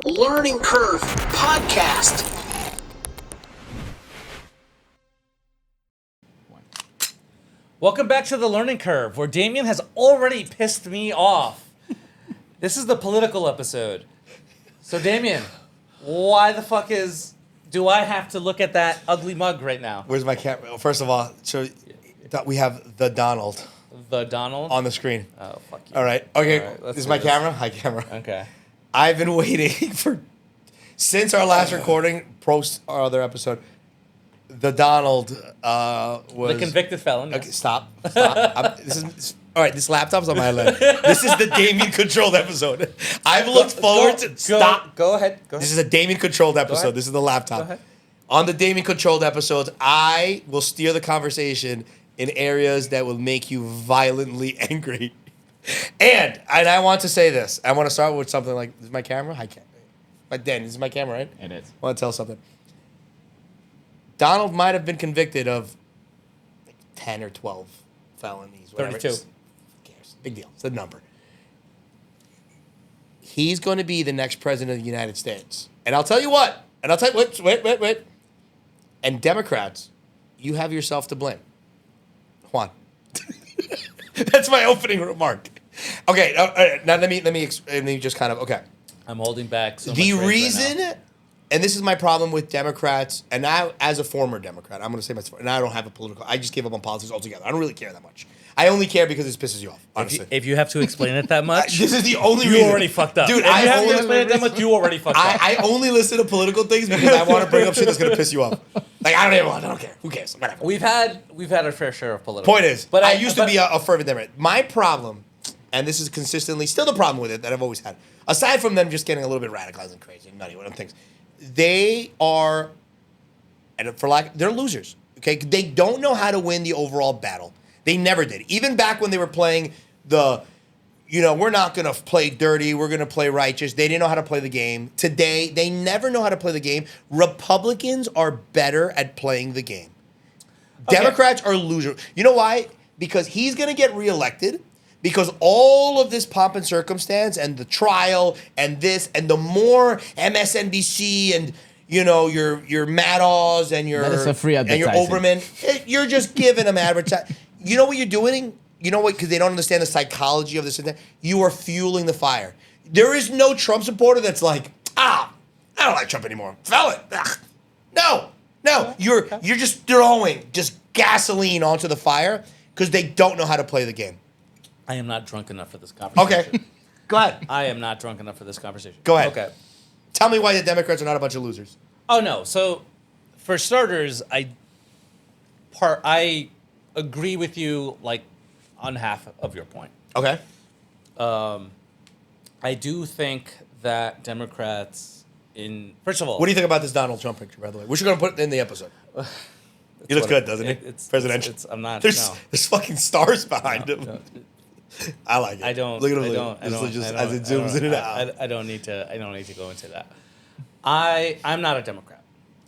Learning Curve Podcast. Welcome back to the Learning Curve, where Damian has already pissed me off. This is the political episode. So, Damian, why the fuck do I have to look at that ugly mug right now? Where's my camera? Well, first of all, so we have the Donald. The Donald? On the screen. Oh, fuck you. All right. Okay. All right, this is my camera. Hi, camera. Okay. I've been waiting since our last recording, post our other episode. The Donald was the convicted felon. Okay, stop. All right, this laptop's on my lap. This is the Damian controlled episode. I've looked forward to stop. Go ahead. This is a Damian controlled episode. This is the laptop. Go ahead. On the Damian controlled episodes, I will steer the conversation in areas that will make you violently angry. And I want to say this. I want to start with something like, this is my camera? Hi, camera. But Dan, this is my camera, right? It is. I want to tell something. Donald might have been convicted of 10 or 12 felonies. Whatever. 32. Who cares? Big deal. It's a number. He's going to be the next president of the United States. And I'll tell you what. Wait. And Democrats, you have yourself to blame. Juan. That's my opening remark. Okay, now let me just kind of, okay. I'm holding back so much The rage reason, right now. and this is my problem with Democrats, and now as a former Democrat, I'm going to say myself, and I don't have a political, I just gave up on politics altogether. I don't really care that much. I only care because it pisses you off, honestly. If you have to explain it that much, This is the only you reason. already fucked up. Dude, if you have to explain it that much, you already fucked up. I only listen to political things because I want to bring up shit that's going to piss you off. Like, I don't care. Who cares? Whatever. We've had our fair share of political. Point is, I used to be a fervent Democrat. My problem, and this is consistently still the problem with it that I've always had, aside from them just getting a little bit radicalized and crazy and nutty with them things, they are, and they're losers. Okay, they don't know how to win the overall battle. They never did. Even back when they were playing we're not going to play dirty, we're going to play righteous. They didn't know how to play the game. Today, they never know how to play the game. Republicans are better at playing the game. Okay. Democrats are losers. You know why? Because he's going to get reelected. Because all of this pomp and circumstance and the trial and this and the more MSNBC and your Maddows and your Oberman, you're just giving them advertising. You know what you're doing? You know what? Because they don't understand the psychology of this and that. You are fueling the fire. There is no Trump supporter that's like, I don't like Trump anymore. Felon. No. You're just throwing just gasoline onto the fire because they don't know how to play the game. I am not drunk enough for this conversation. Okay. Go ahead. I am not drunk enough for this conversation. Go ahead. Okay. Tell me why the Democrats are not a bunch of losers. Oh, no. So, for starters, I agree with you, like, on half of your point. Okay. I do think that Democrats first of all... What do you think about this Donald Trump picture, by the way? We're just going to put it in the episode. He looks good, doesn't he? It's presidential. I'm not... There's fucking stars behind him. No. I like it. I don't... Look at him. As it zooms in and out. I don't need to go into that. I'm not a Democrat.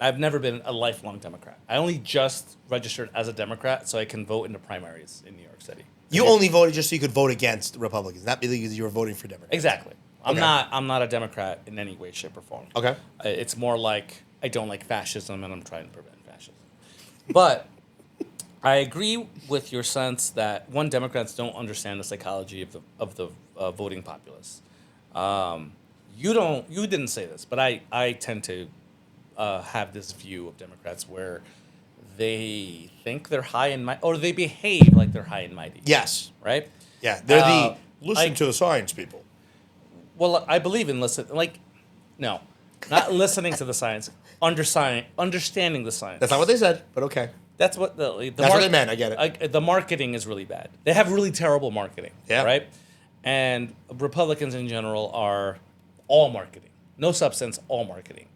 I've never been a lifelong Democrat. I only just registered as a Democrat so I can vote in the primaries in New York City. You only voted just so you could vote against Republicans, not because you were voting for Democrats. Exactly. Okay. I'm not a Democrat in any way, shape, or form. Okay. It's more like I don't like fascism and I'm trying to prevent fascism. But I agree with your sense that Democrats don't understand the psychology of the voting populace. You didn't say this, but I tend to have this view of Democrats where they think they're high and mighty, or they behave like they're high and mighty. Yes. Right? Yeah. They're listen to the science people. Well, I believe in no, not listening to the science, understanding the science. That's not what they said, but okay. That's what that's what they meant. I get it. The marketing is really bad. They have really terrible marketing. Yeah. Right? And Republicans in general are all marketing. No substance, all marketing.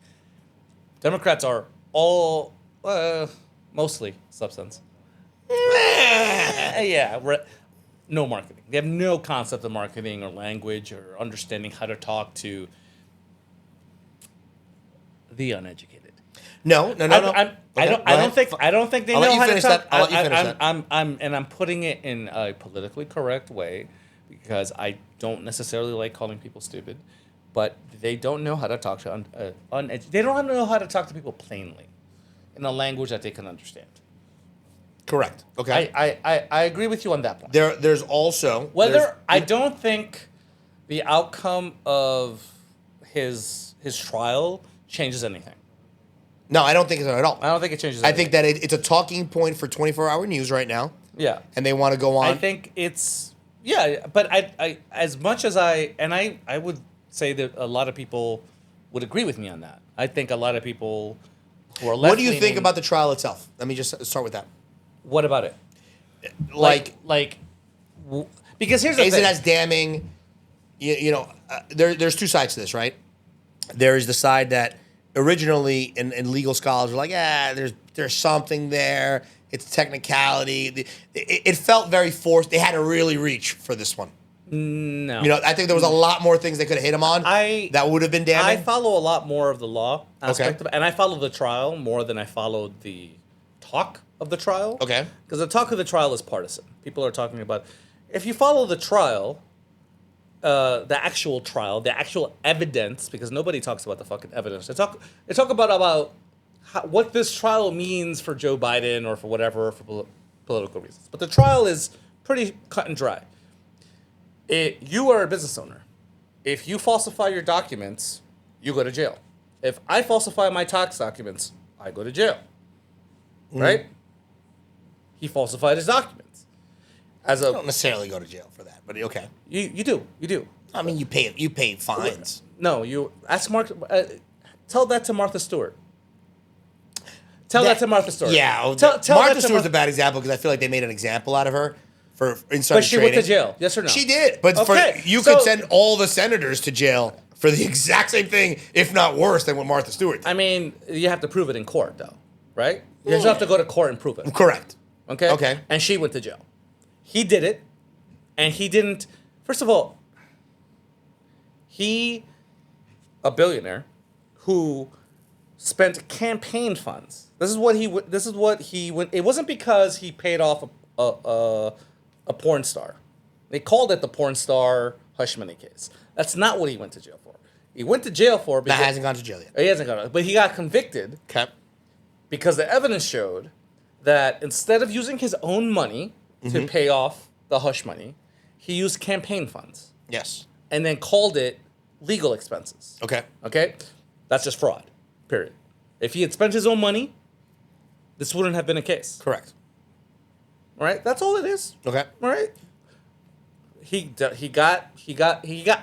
Democrats are all mostly substance. No marketing. They have no concept of marketing or language or understanding how to talk to the uneducated. No. I don't think they know how to talk. I'll let you finish that. I'm putting it in a politically correct way because I don't necessarily like calling people stupid, but they don't know how to talk to they don't know how to talk to people plainly, in a language that they can understand. Correct. Okay. I agree with you on that point. There's also I don't think the outcome of his trial changes anything. No, I don't think so at all. I don't think it changes I anything. think that it's a talking point for 24-hour news right now. Yeah. And they want to go on. I think it's but I as much as I would say that a lot of people would agree with me on that. I think a lot of people who are left. What do you think about the trial itself? Let me just start with that. What about it? Because here's the is thing. it as damning? There's two sides to this, right? There is the side that originally, and legal scholars are like, there's something there. It's technicality. It felt very forced. They had to really reach for this one. No. I think there was a lot more things they could have hit him on that would have been damning. I follow a lot more of the law aspect of it, and I follow the trial more than I followed the talk of the trial. Okay. Because the talk of the trial is partisan. People are talking about, if you follow the trial, the actual evidence, because nobody talks about the fucking evidence. They talk about what this trial means for Joe Biden or for whatever, for political reasons. But the trial is pretty cut and dry. You are a business owner. If you falsify your documents, you go to jail. If I falsify my tax documents, I go to jail. Right? He falsified his documents. You don't necessarily go to jail for that, but okay. You do. I mean, you pay fines. No, you ask Mark. Tell that to Martha Stewart. Tell that to Martha Stewart. Yeah, tell Martha Stewart's a bad example because I feel like they made an example out of her for insider trading. But she went to jail. Yes or no? She did, but you could send all the senators to jail for the exact same thing, if not worse, than what Martha Stewart did. I mean, you have to prove it in court, though, right? You just have to go to court and prove it. Correct. Okay. Okay. And she went to jail. He did it, and he didn't. First of all, a billionaire who spent campaign funds. This is what he went. It wasn't because he paid off a porn star. They called it the porn star hush money case. That's not what he went to jail for. He went to jail for because that hasn't gone to jail yet. He hasn't gone, but he got convicted. Okay. Because the evidence showed that instead of using his own money to pay off the hush money, he used campaign funds. Yes. And then called it legal expenses. Okay. Okay? That's just fraud. Period. If he had spent his own money, this wouldn't have been a case. Correct. All right? That's all it is. Okay. All right? He got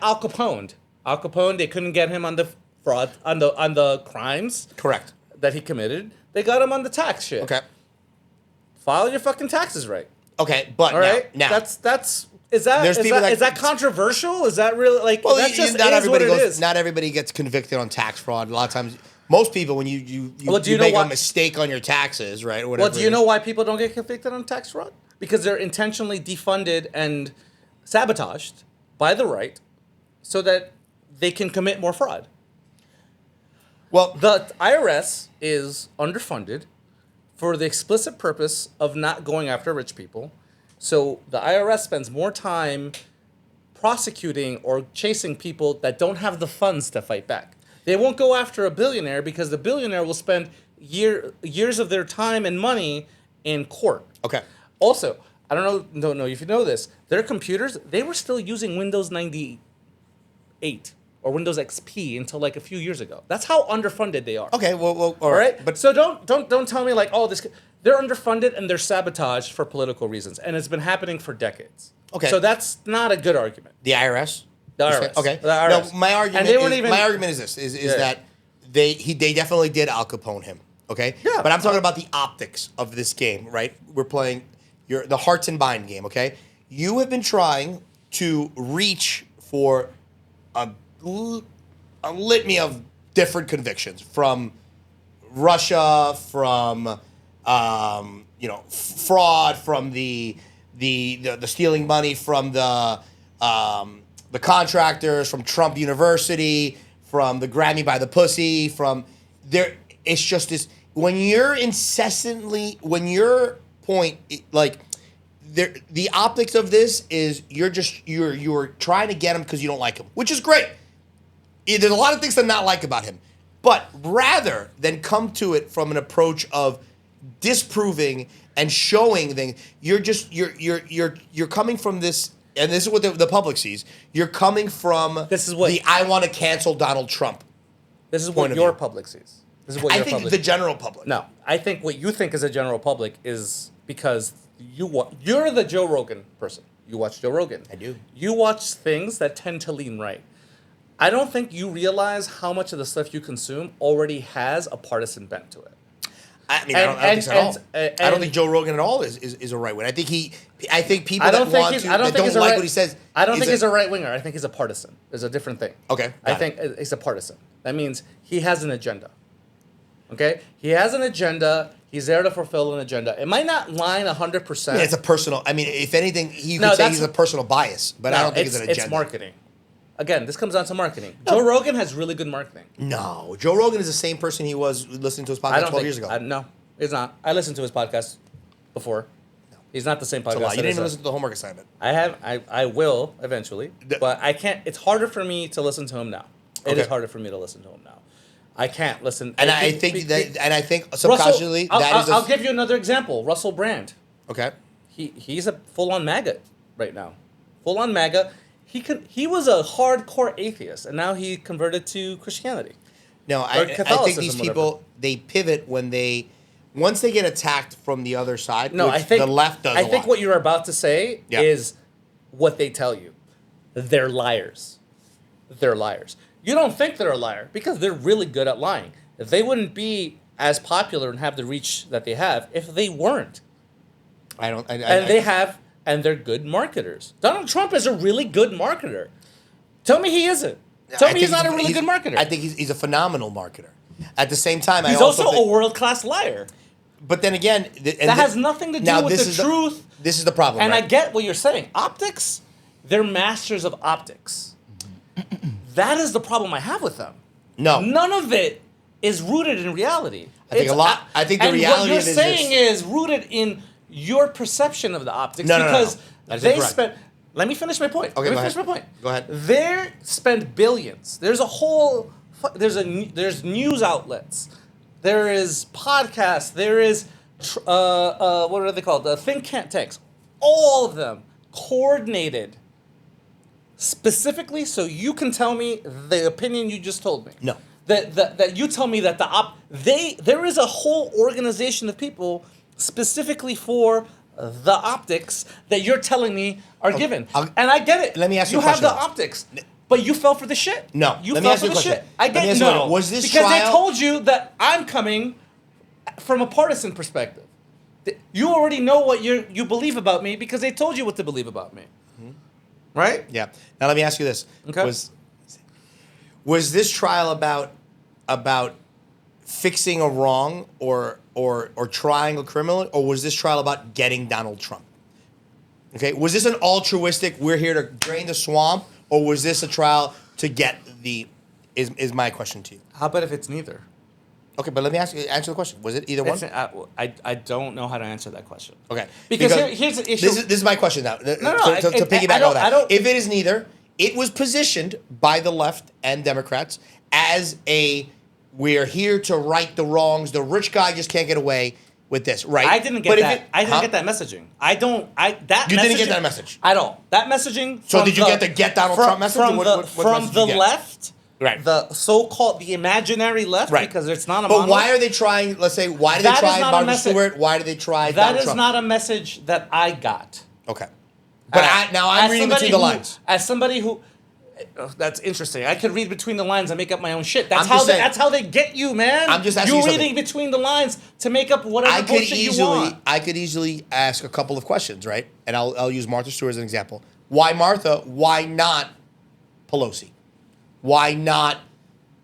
Al Caponed. Al Capone, they couldn't get him on the fraud, on the crimes. Correct. That he committed. They got him on the tax shit. Okay. File your fucking taxes right. Okay, but all right. Now is that controversial? Is that really like? Well, that's just not everybody what it is. Not everybody gets convicted on tax fraud. A lot of times, most people when you do make a mistake on your taxes, right? Or whatever. Well, do you know why people don't get convicted on tax fraud? Because they're intentionally defunded and sabotaged by the right, so that they can commit more fraud. Well, the IRS is underfunded for the explicit purpose of not going after rich people. So the IRS spends more time prosecuting or chasing people that don't have the funds to fight back. They won't go after a billionaire because the billionaire will spend years of their time and money in court. Okay. Also, I don't know if you know this, their computers, they were still using Windows 98 or Windows XP until like a few years ago. That's how underfunded they are. Okay, well all right. But so don't tell me like, oh, they're underfunded and they're sabotaged for political reasons, and it's been happening for decades. Okay. So that's not a good argument. The IRS? The IRS. Okay. The IRS. No, my argument is this: Yeah. that they definitely did Al Capone him. Okay. Yeah. But I'm talking about the optics of this game, right? We're playing the hearts and bind game. Okay. You have been trying to reach for a litany of different convictions from Russia, from fraud, from the stealing money from the contractors, from Trump University, from the Grammy by the pussy, from there. It's just this when your point like. The optics of this is you're trying to get them because you don't like them, which is great. there's a lot of things to not like about him. But rather than come to it from an approach of disproving and showing things, you're coming from this, and this is what the public sees. You're coming from the I want to cancel Donald Trump. This is what your public sees. This is what I think the general public. No, I think what you think is a general public is because you're the Joe Rogan person. You watch Joe Rogan. I do. You watch things that tend to lean right. I don't think you realize how much of the stuff you consume already has a partisan bent to it. I mean, I don't think so at all. I don't think Joe Rogan at all is a right winger. I think people that don't like what he says. I don't think he's a right winger. I think he's a partisan. There's a different thing. Okay. I think he's a partisan. That means he has an agenda. Okay? He has an agenda. He's there to fulfill an agenda. It might not line 100%. Yeah, it's a personal. I mean, if anything, you could say he's a personal bias, but I don't think it's an agenda. It's marketing. Again, this comes down to marketing. Joe Rogan has really good marketing. No, Joe Rogan is the same person he was listening to his podcast 12 years ago. No, he's not. I listened to his podcast before. No. He's not the same podcast. You didn't even listen to the homework assignment. I will eventually, but I can't. It's harder for me to listen to him now. It is harder for me to listen to him now. I can't listen. And I think subconsciously I'll give you another example. Russell Brand. Okay. He's a full-on MAGA right now. Full-on MAGA. He was a hardcore atheist, and now he converted to Christianity. No, I think these people, they pivot once they get attacked from the other side, I think the left does I think what you're about to say is what they tell you. They're liars. They're liars. You don't think they're a liar because they're really good at lying. They wouldn't be as popular and have the reach that they have if they weren't. And they're good marketers. Donald Trump is a really good marketer. Tell me he isn't. Tell me he's not a really good marketer. I think he's a phenomenal marketer. At the same time, he's also a world-class liar. But then again, that has nothing to do with the truth. This is the problem. And right? I get what you're saying. Optics, they're masters of optics. That is the problem I have with them. No, none of it is rooted in reality. I think the reality what you're saying is rooted in your perception of the optics because they spend. Let me finish my point. Okay, finish my point. Go ahead. They spend billions. There's news outlets. There is podcasts. There is what are they called? Think tanks. All of them coordinated specifically so you can tell me the opinion you just told me. No. That you tell me that there is a whole organization of people specifically for the optics that you're telling me are given. And I get it. Let me ask you a question. question. You have the optics, but you fell for the shit. No. You fell for the shit. I get no. Was this because trial? They told you that I'm coming from a partisan perspective. You already know what you believe about me because they told you what to believe about me. Mm-hmm. Right? Yeah. Now let me ask you this. Okay. Was this trial about fixing a wrong or trying a criminal, or was this trial about getting Donald Trump? Okay, was this an altruistic, we're here to drain the swamp, or was this a trial to get is my question to you. How about if it's neither? Okay, but let me answer the question. Was it either one? I don't know how to answer that question. Okay. Because here's the issue. This is my question now. To piggyback on that. If it is neither, it was positioned by the left and Democrats as we're here to right the wrongs. The rich guy just can't get away with this, right? I didn't get that. I didn't get that messaging. You didn't get that message. I don't. That messaging. So did you get the get Donald Trump message? From the left? Right. The so-called imaginary left, right? Because it's not a. But why are they trying? Let's say, why did they try Martha Stewart? Why did they try Donald Trump? That is not a message that I got. Okay. But I'm reading between the lines. As somebody who. That's interesting. I could read between the lines and make up my own shit. That's how they get you, man. I'm just asking you something. You're reading between the lines to make up whatever bullshit you want. I could easily ask a couple of questions, right? And I'll use Martha Stewart as an example. Why Martha? Why not Pelosi? Why not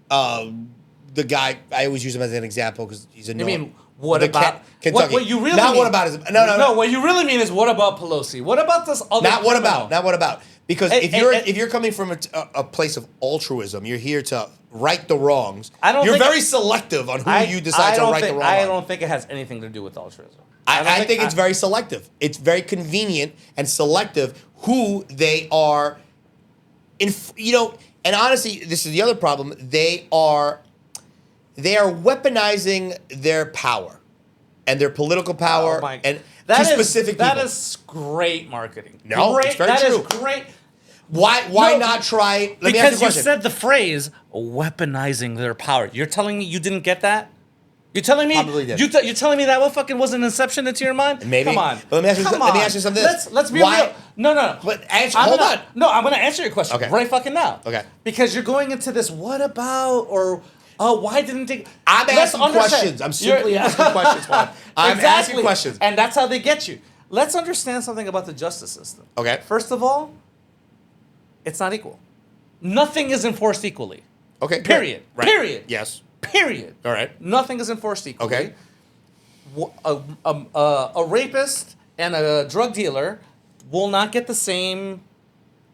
the guy? I always use him as an example because he's a. You mean what about Kentucky? What you really not mean? What about is no. What you really mean is what about Pelosi? What about this other? Not what about. Not what about. Because if you're coming from a place of altruism, you're here to right the wrongs. You're very selective on who you decide to right the wrong. I don't think it has anything to do with altruism. I think it's very selective. It's very convenient and selective who they are. And honestly, this is the other problem. They are weaponizing their power and their political power and to specific people. That is great marketing. No, great, it's very true. That is great. Why not try? Let me ask you a Because you question. said the phrase weaponizing their power. You're telling me you didn't get that? You're telling me Probably did. You're telling me that what fucking was an inception into your mind? Maybe. Come on. But let me ask you something. Let's be real. No. But hold on. No, I'm gonna answer your question right fucking now. Okay. Because you're going into this. What about or why didn't they? I'm asking questions. I'm simply asking questions. Juan. I'm asking questions. And that's how they get you. Let's understand something about the justice system. Okay. First of all, it's not equal. Nothing is enforced equally. Okay. Period. Right. Period. Yes. Period. All right. Nothing is enforced equally. Okay. A rapist and a drug dealer will not get the same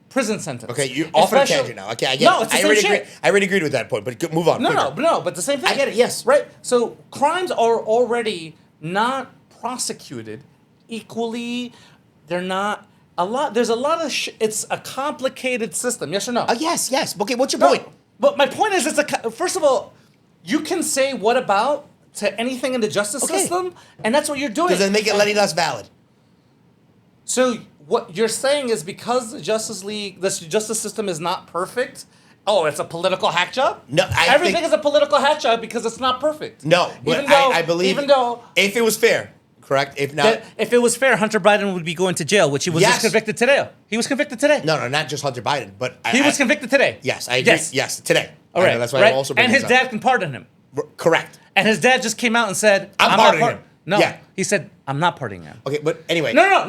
prison sentence. Okay, you're off on a tangent now. Okay, I get it. No, it's the same shit. I already agreed with that point, but move on. No, but the same thing. I get it, yes. Right? So crimes are already not prosecuted equally. They're not there's a lot of it's a complicated system. Yes or no? Yes. Okay, what's your point? But my point is, first of all, you can say what about to anything in the justice system, and that's what you're doing. Does that make it any less valid? So what you're saying is because the justice system is not perfect. Oh, it's a political hack job? No, everything is a political hack job because it's not perfect. No, but I believe even though if it was fair, correct? If not, if it was fair, Hunter Biden would be going to jail, which he was just convicted today. He was convicted today. No, not just Hunter Biden, but he was convicted today. Yes, I agree. Yes, today. All right, that's why I'm also bringing and his this up. dad can pardon him. Correct. And his dad just came out and said, I'm pardoning him. No, Yeah. he said, I'm not pardoning him. Okay, but anyway. No.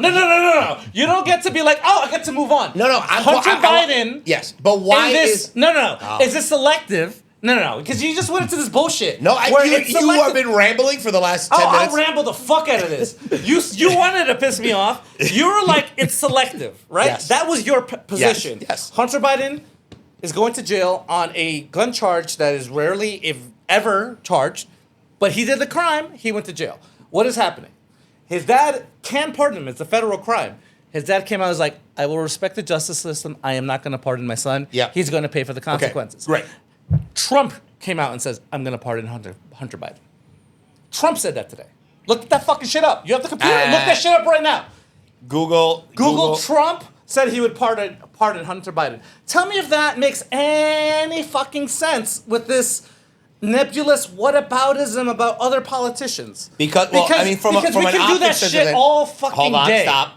You don't get to be like, oh, I get to move on. No. Hunter Biden. Yes, but why is... No. Is this selective? No. Because you just went into this bullshit. No, you have been rambling for the last 10 minutes. I'll ramble the fuck out of this. You wanted to piss me off. You were like, it's selective, right? Yes. That was your position. Yes. Hunter Biden is going to jail on a gun charge that is rarely, if ever, charged. But he did the crime. He went to jail. What is happening? His dad can pardon him. It's a federal crime. His dad came out and was like, I will respect the justice system. I am not going to pardon my son. Yeah. He's going to pay for the consequences. Okay. Great. Trump came out and says, I'm going to pardon Hunter Biden. Trump said that today. Look that fucking shit up. You have the computer. Look that shit up right now. Google. Trump said he would pardon Hunter Biden. Tell me if that makes any fucking sense with this nebulous whataboutism about other politicians. Because from we an can do that shit all fucking hold on, day. Stop.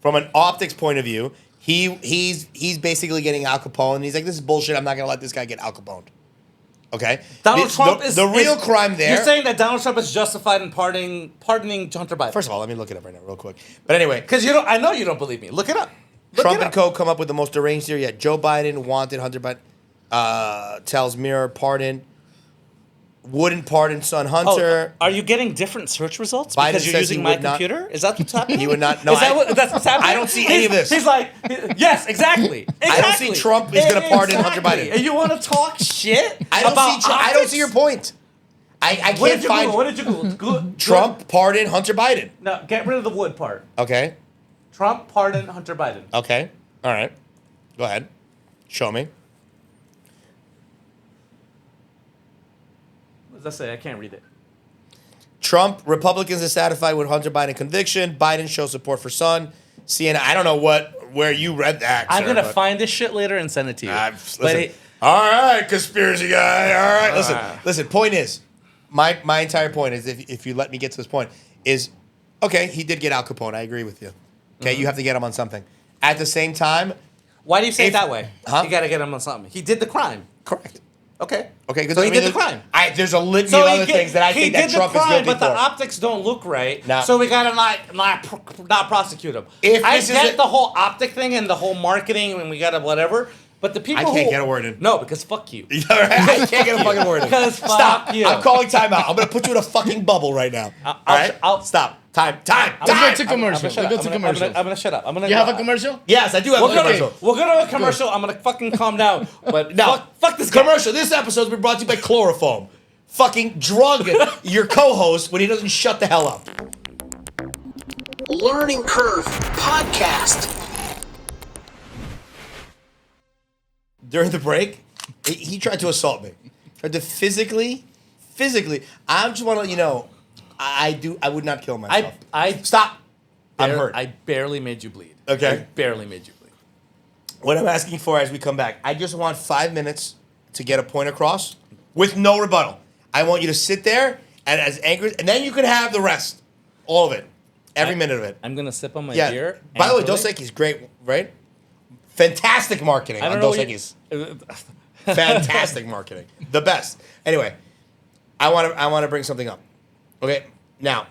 From an optics point of view, he's basically getting Al Capone, and he's like, this is bullshit. I'm not gonna let this guy get Al Capone. Okay. Donald Trump is the real crime there. You're saying that Donald Trump is justified in pardoning Hunter Biden. First of all, let me look it up right now, real quick. But anyway, because I know you don't believe me. Look it up. Trump and co. come up with the most deranged theory yet. Joe Biden wanted Hunter Biden. Tells Mirror pardon. Wouldn't pardon son Hunter. Are you getting different search results Biden because you're using my computer? Is that what's happening? He would not. No, that's what's happening? I don't see any of this. He's like, yes, exactly. I don't see Trump is going to pardon Hunter Biden. And you want to talk shit? I don't see your point. I can't find. What did you Google? Trump pardon Hunter Biden. No, get rid of the wood part. Okay. Trump pardon Hunter Biden. Okay. All right. Go ahead. Show me. What does that say? I can't read it. Trump, Republicans are satisfied with Hunter Biden conviction. Biden shows support for son. CNN. I don't know where you read that. I'm going to find this shit later and send it to you. All right, conspiracy guy. All right. Listen. Point is, my entire point is, if you let me get to this point, is, okay, he did get Al Capone. I agree with you. Okay, you have to get him on something. At the same time. Why do you say it that way? Huh? You got to get him on something. He did the crime. Correct. Okay. So he did the crime. There's a litany of other things that I think that Trump is guilty but for. the optics don't look right. No. So we gotta not prosecute him. I get the whole optic thing and the whole marketing and we gotta whatever. But the people I can't get a word in. No, because fuck you. I can't get a fucking word in. Because fuck Stop. you. I'm calling timeout. I'm gonna put you in a fucking bubble right now. All right. Stop. Time. Let's go to commercial. I'm gonna shut up. You have a commercial? Yes, I do have a commercial. We'll go to a commercial. I'm gonna fucking calm down. But no, fuck this guy. Commercial. This episode has been brought to you by Chloroform. Fucking drug your co-host when he doesn't shut the hell up. Learning Curve Podcast. During the break, He tried to assault me. Tried to physically. I just want to let you know, I would not kill myself. Stop. I'm hurt. I barely made you bleed. Okay. I barely made you bleed. What I'm asking for as we come back, I just want 5 minutes to get a point across with no rebuttal. I want you to sit there and as angry, and then you can have the rest, all of it, every minute of it. I'm gonna sip on my beer. By the way, Dos Equis great, right? Fantastic marketing on Dos Equis. Fantastic marketing, the best. Anyway, I want to bring something up. Okay, now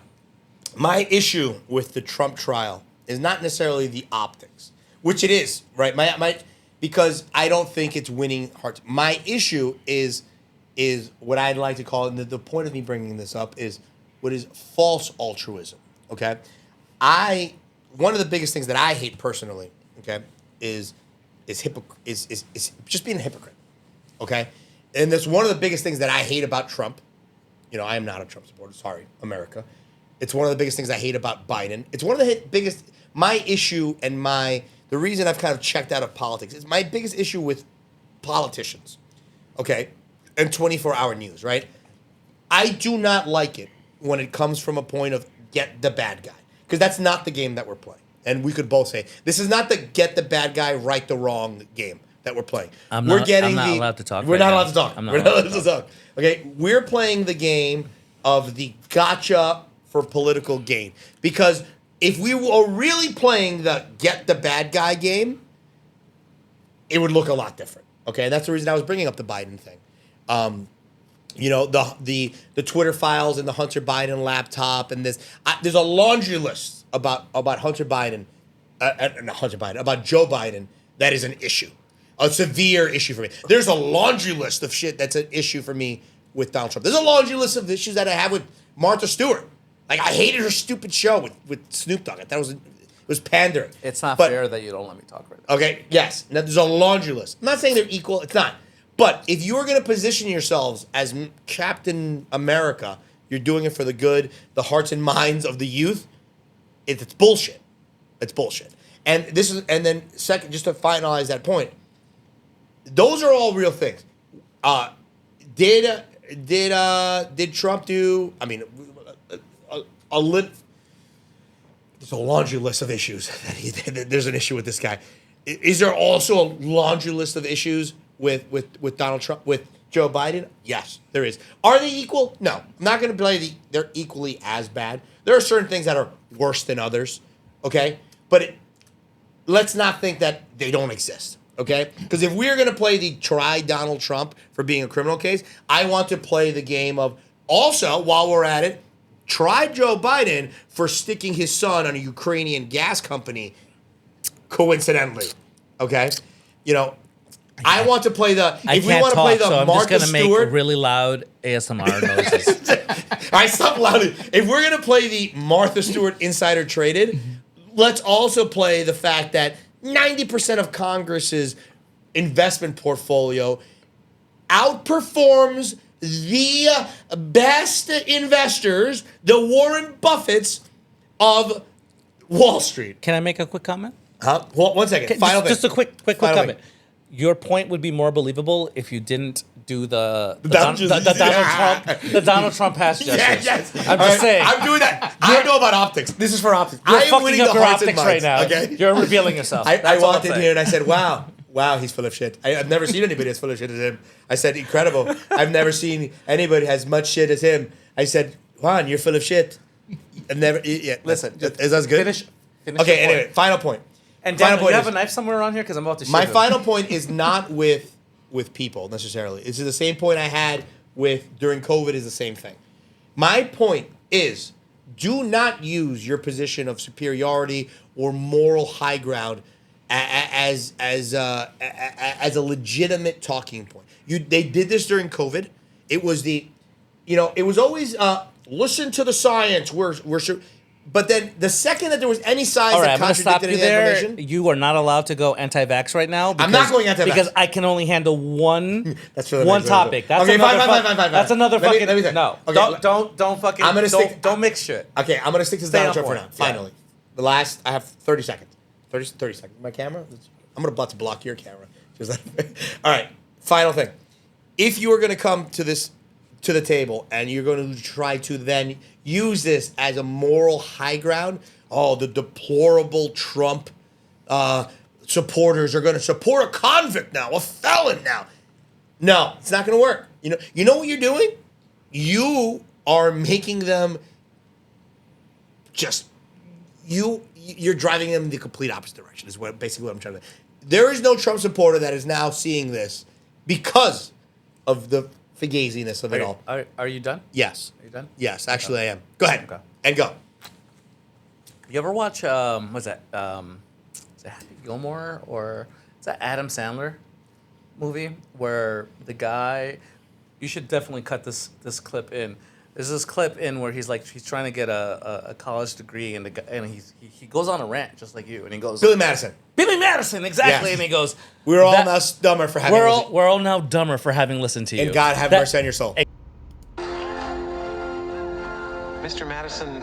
my issue with the Trump trial is not necessarily the optics, which it is, right? Because I don't think it's winning hearts. My issue is what I'd like to call, and the point of me bringing this up is what is false altruism. Okay, one of the biggest things that I hate personally, okay, is just being a hypocrite. Okay, and that's one of the biggest things that I hate about Trump. You know, I am not a Trump supporter. Sorry, America. It's one of the biggest things I hate about Biden. It's one of the biggest. My issue and the reason I've kind of checked out of politics is my biggest issue with politicians. Okay, and 24-hour news. Right. I do not like it when it comes from a point of get the bad guy, because that's not the game that we're playing. And we could both say this is not the get the bad guy, right the wrong game that we're playing. I'm not allowed to talk. We're not allowed to talk. We're not allowed to talk. Okay, we're playing the game of the gotcha for political gain. Because if we were really playing the get the bad guy game, it would look a lot different. Okay, and that's the reason I was bringing up the Biden thing. You know, the Twitter files and the Hunter Biden laptop and this. There's a laundry list about Hunter Biden, about Joe Biden that is an issue. A severe issue for me. There's a laundry list of shit that's an issue for me with Donald Trump. There's a laundry list of issues that I have with Martha Stewart. Like, I hated her stupid show with Snoop Dogg. I thought it was pandering. It's not fair that you don't let me talk right now. Okay, yes. Now, there's a laundry list. I'm not saying they're equal. It's not. But if you're going to position yourselves as Captain America, you're doing it for the good, the hearts and minds of the youth, it's bullshit. It's bullshit. And then second, just to finalize that point, those are all real things. Did Trump do? I mean, there's a laundry list of issues. There's an issue with this guy. Is there also a laundry list of issues with Donald Trump, with Joe Biden? Yes, there is. Are they equal? No, I'm not going to play they're equally as bad. There are certain things that are worse than others. Okay, but let's not think that they don't exist. Okay? Because if we're going to play the try Donald Trump for being a criminal case, I want to play the game of also, while we're at it, try Joe Biden for sticking his son on a Ukrainian gas company, coincidentally. Okay? You know, I want to play the... I'm just going to make really loud ASMR noises. All right, stop loudly. If we're going to play the Martha Stewart insider traded, let's also play the fact that 90% of Congress's investment portfolio outperforms the best investors, the Warren Buffetts of Wall Street. Can I make a quick comment? Huh? Well, 1 second. Final thing. Just a quick Final comment. thing. Your point would be more believable if you didn't do the Donald Trump pass gestures. Yes. I'm just saying. I'm doing that. I know about optics. This is for optics. You're I am fucking winning up the your hearts and optics right minds, now. okay? You're revealing yourself. I walked in here and I said, wow, he's full of shit. I've never seen anybody as full of shit as him. I said, incredible. I've never seen anybody as much shit as him. I said, Juan, you're full of shit. I've never, yeah. Listen. Is that good? Finish okay, anyway, final point. And Dan, do you have a knife somewhere around here? Because I'm about to shoot My him. final point is not with people necessarily. It's the same point I had during COVID is the same thing. My point is, do not use your position of superiority or moral high ground as a legitimate talking point. They did this during COVID. It was it was always listen to the science. But then the second that there was any science that contradicted any information, you are not allowed to go anti-vax right now. I'm not going anti-vax because I can only handle one topic. That's okay, fine. That's another let fucking. me say. No, okay, don't fucking. Don't mix shit. Okay, I'm gonna stick to Stay Donald on Trump for point. now. Finally, I have 30 seconds. 30 seconds. My camera. I'm gonna block your camera. All right. Final thing. if you are going to come to the table and you're going to try to then use this as a moral high ground, the deplorable Trump supporters are going to support a convict now, a felon now. No, it's not going to work. You know what you're doing? You are making them you're driving them in the complete opposite direction is basically what I'm trying to say. There is no Trump supporter that is now seeing this because of the fugaziness of it all. Are you done? Yes. Are you done? Yes, actually I am. Go ahead. Okay. And go. You ever watch what's that? Is it Happy Gilmore or is that Adam Sandler movie where the guy? You should definitely cut this clip in. There's this clip in where he's trying to get a college degree and he goes on a rant just like you and he goes Billy Madison. Billy Madison, exactly, Yeah. And he goes We're all now dumber for having listened. we're all now dumber for having listened to you. And God have mercy on your soul. Mr. Madison,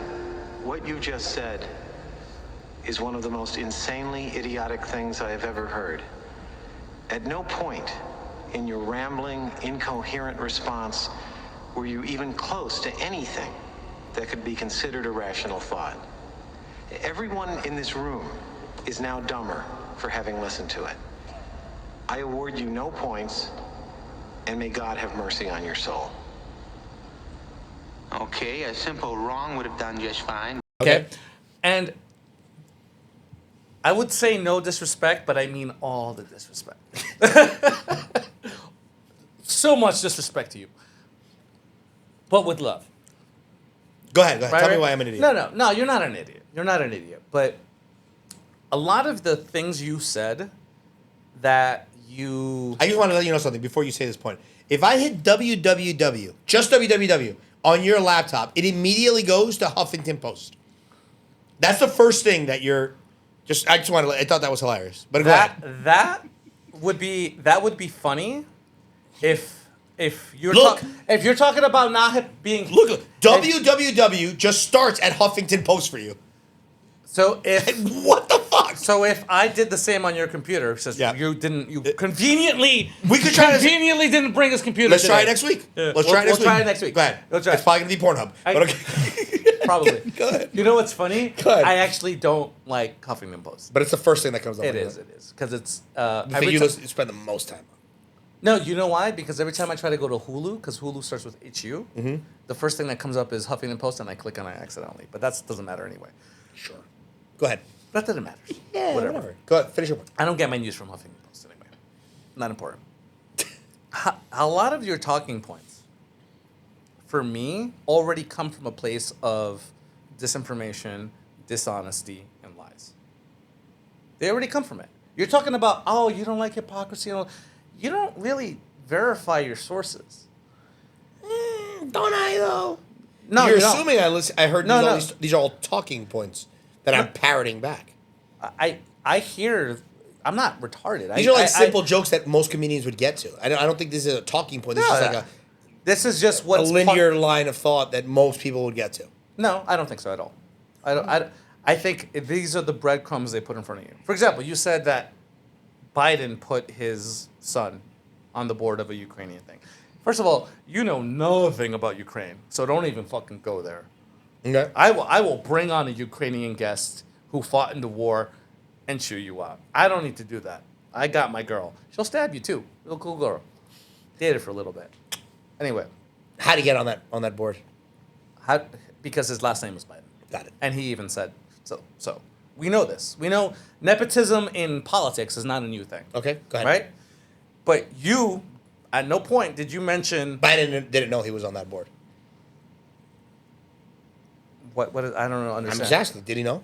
what you just said is one of the most insanely idiotic things I have ever heard. At no point in your rambling, incoherent response were you even close to anything that could be considered a rational thought. Everyone in this room is now dumber for having listened to it. I award you no points, and may God have mercy on your soul. Okay, a simple wrong would have done just fine. Okay. And I would say no disrespect, but I mean all the disrespect. So much disrespect to you. But with love. Go ahead. Right, Tell me right? why I'm an idiot. No, you're not an idiot. You're not an idiot. But a lot of the things you said that you... I just want to let you know something before you say this point. If I hit www, just www, on your laptop, it immediately goes to Huffington Post. That's the first thing that you're... I thought that was hilarious. But go ahead. That would be funny if you're if you're talking about not being Look, www just starts at Huffington Post for you. So if what the fuck? So if I did the same on your computer, since you conveniently didn't bring his computer. Let's today. try it next week. Yeah. Let's try it next week. We'll try it next week. Go ahead. Let's try. It's probably gonna be Pornhub. But okay. Probably. Go ahead. You know what's funny? Go ahead. I actually don't like Huffington Post. But it's the first thing that comes up. It is because it's. I think you spend the most time on. No, you know why? Because every time I try to go to Hulu, because Hulu starts with HU, the first thing that comes up is Huffington Post, and I click on it accidentally. But that doesn't matter anyway. Sure. Go ahead. That doesn't matter. Yeah, whatever. Go ahead. Finish your point. I don't get my news from Huffington Post anyway. Not important. A lot of your talking points, for me, already come from a place of disinformation, dishonesty, and lies. They already come from it. You're talking about, you don't like hypocrisy. You don't really verify your sources. Don't I, though? No, You're you don't. assuming I heard these are all talking points that I'm parroting back. I hear... I'm not retarded. These are like simple jokes that most comedians would get to. I don't think this is a talking point. This is like this is just what's a linear line of thought that most people would get to. No, I don't think so at all. I think these are the breadcrumbs they put in front of you. For example, you said that Biden put his son on the board of a Ukrainian thing. First of all, you know nothing about Ukraine, so don't even fucking go there. Okay. I will bring on a Ukrainian guest who fought in the war and chew you out. I don't need to do that. I got my girl. She'll stab you too. Real cool girl. Dated for a little bit. Anyway. How to get on that board? Because his last name was Biden. Got it. And he even said so. We know this. We know nepotism in politics is not a new thing. Okay, go ahead. Right? But you, at no point did you mention... Biden didn't know he was on that board. What is, I don't know. Understand. I'm just asking. Did he know?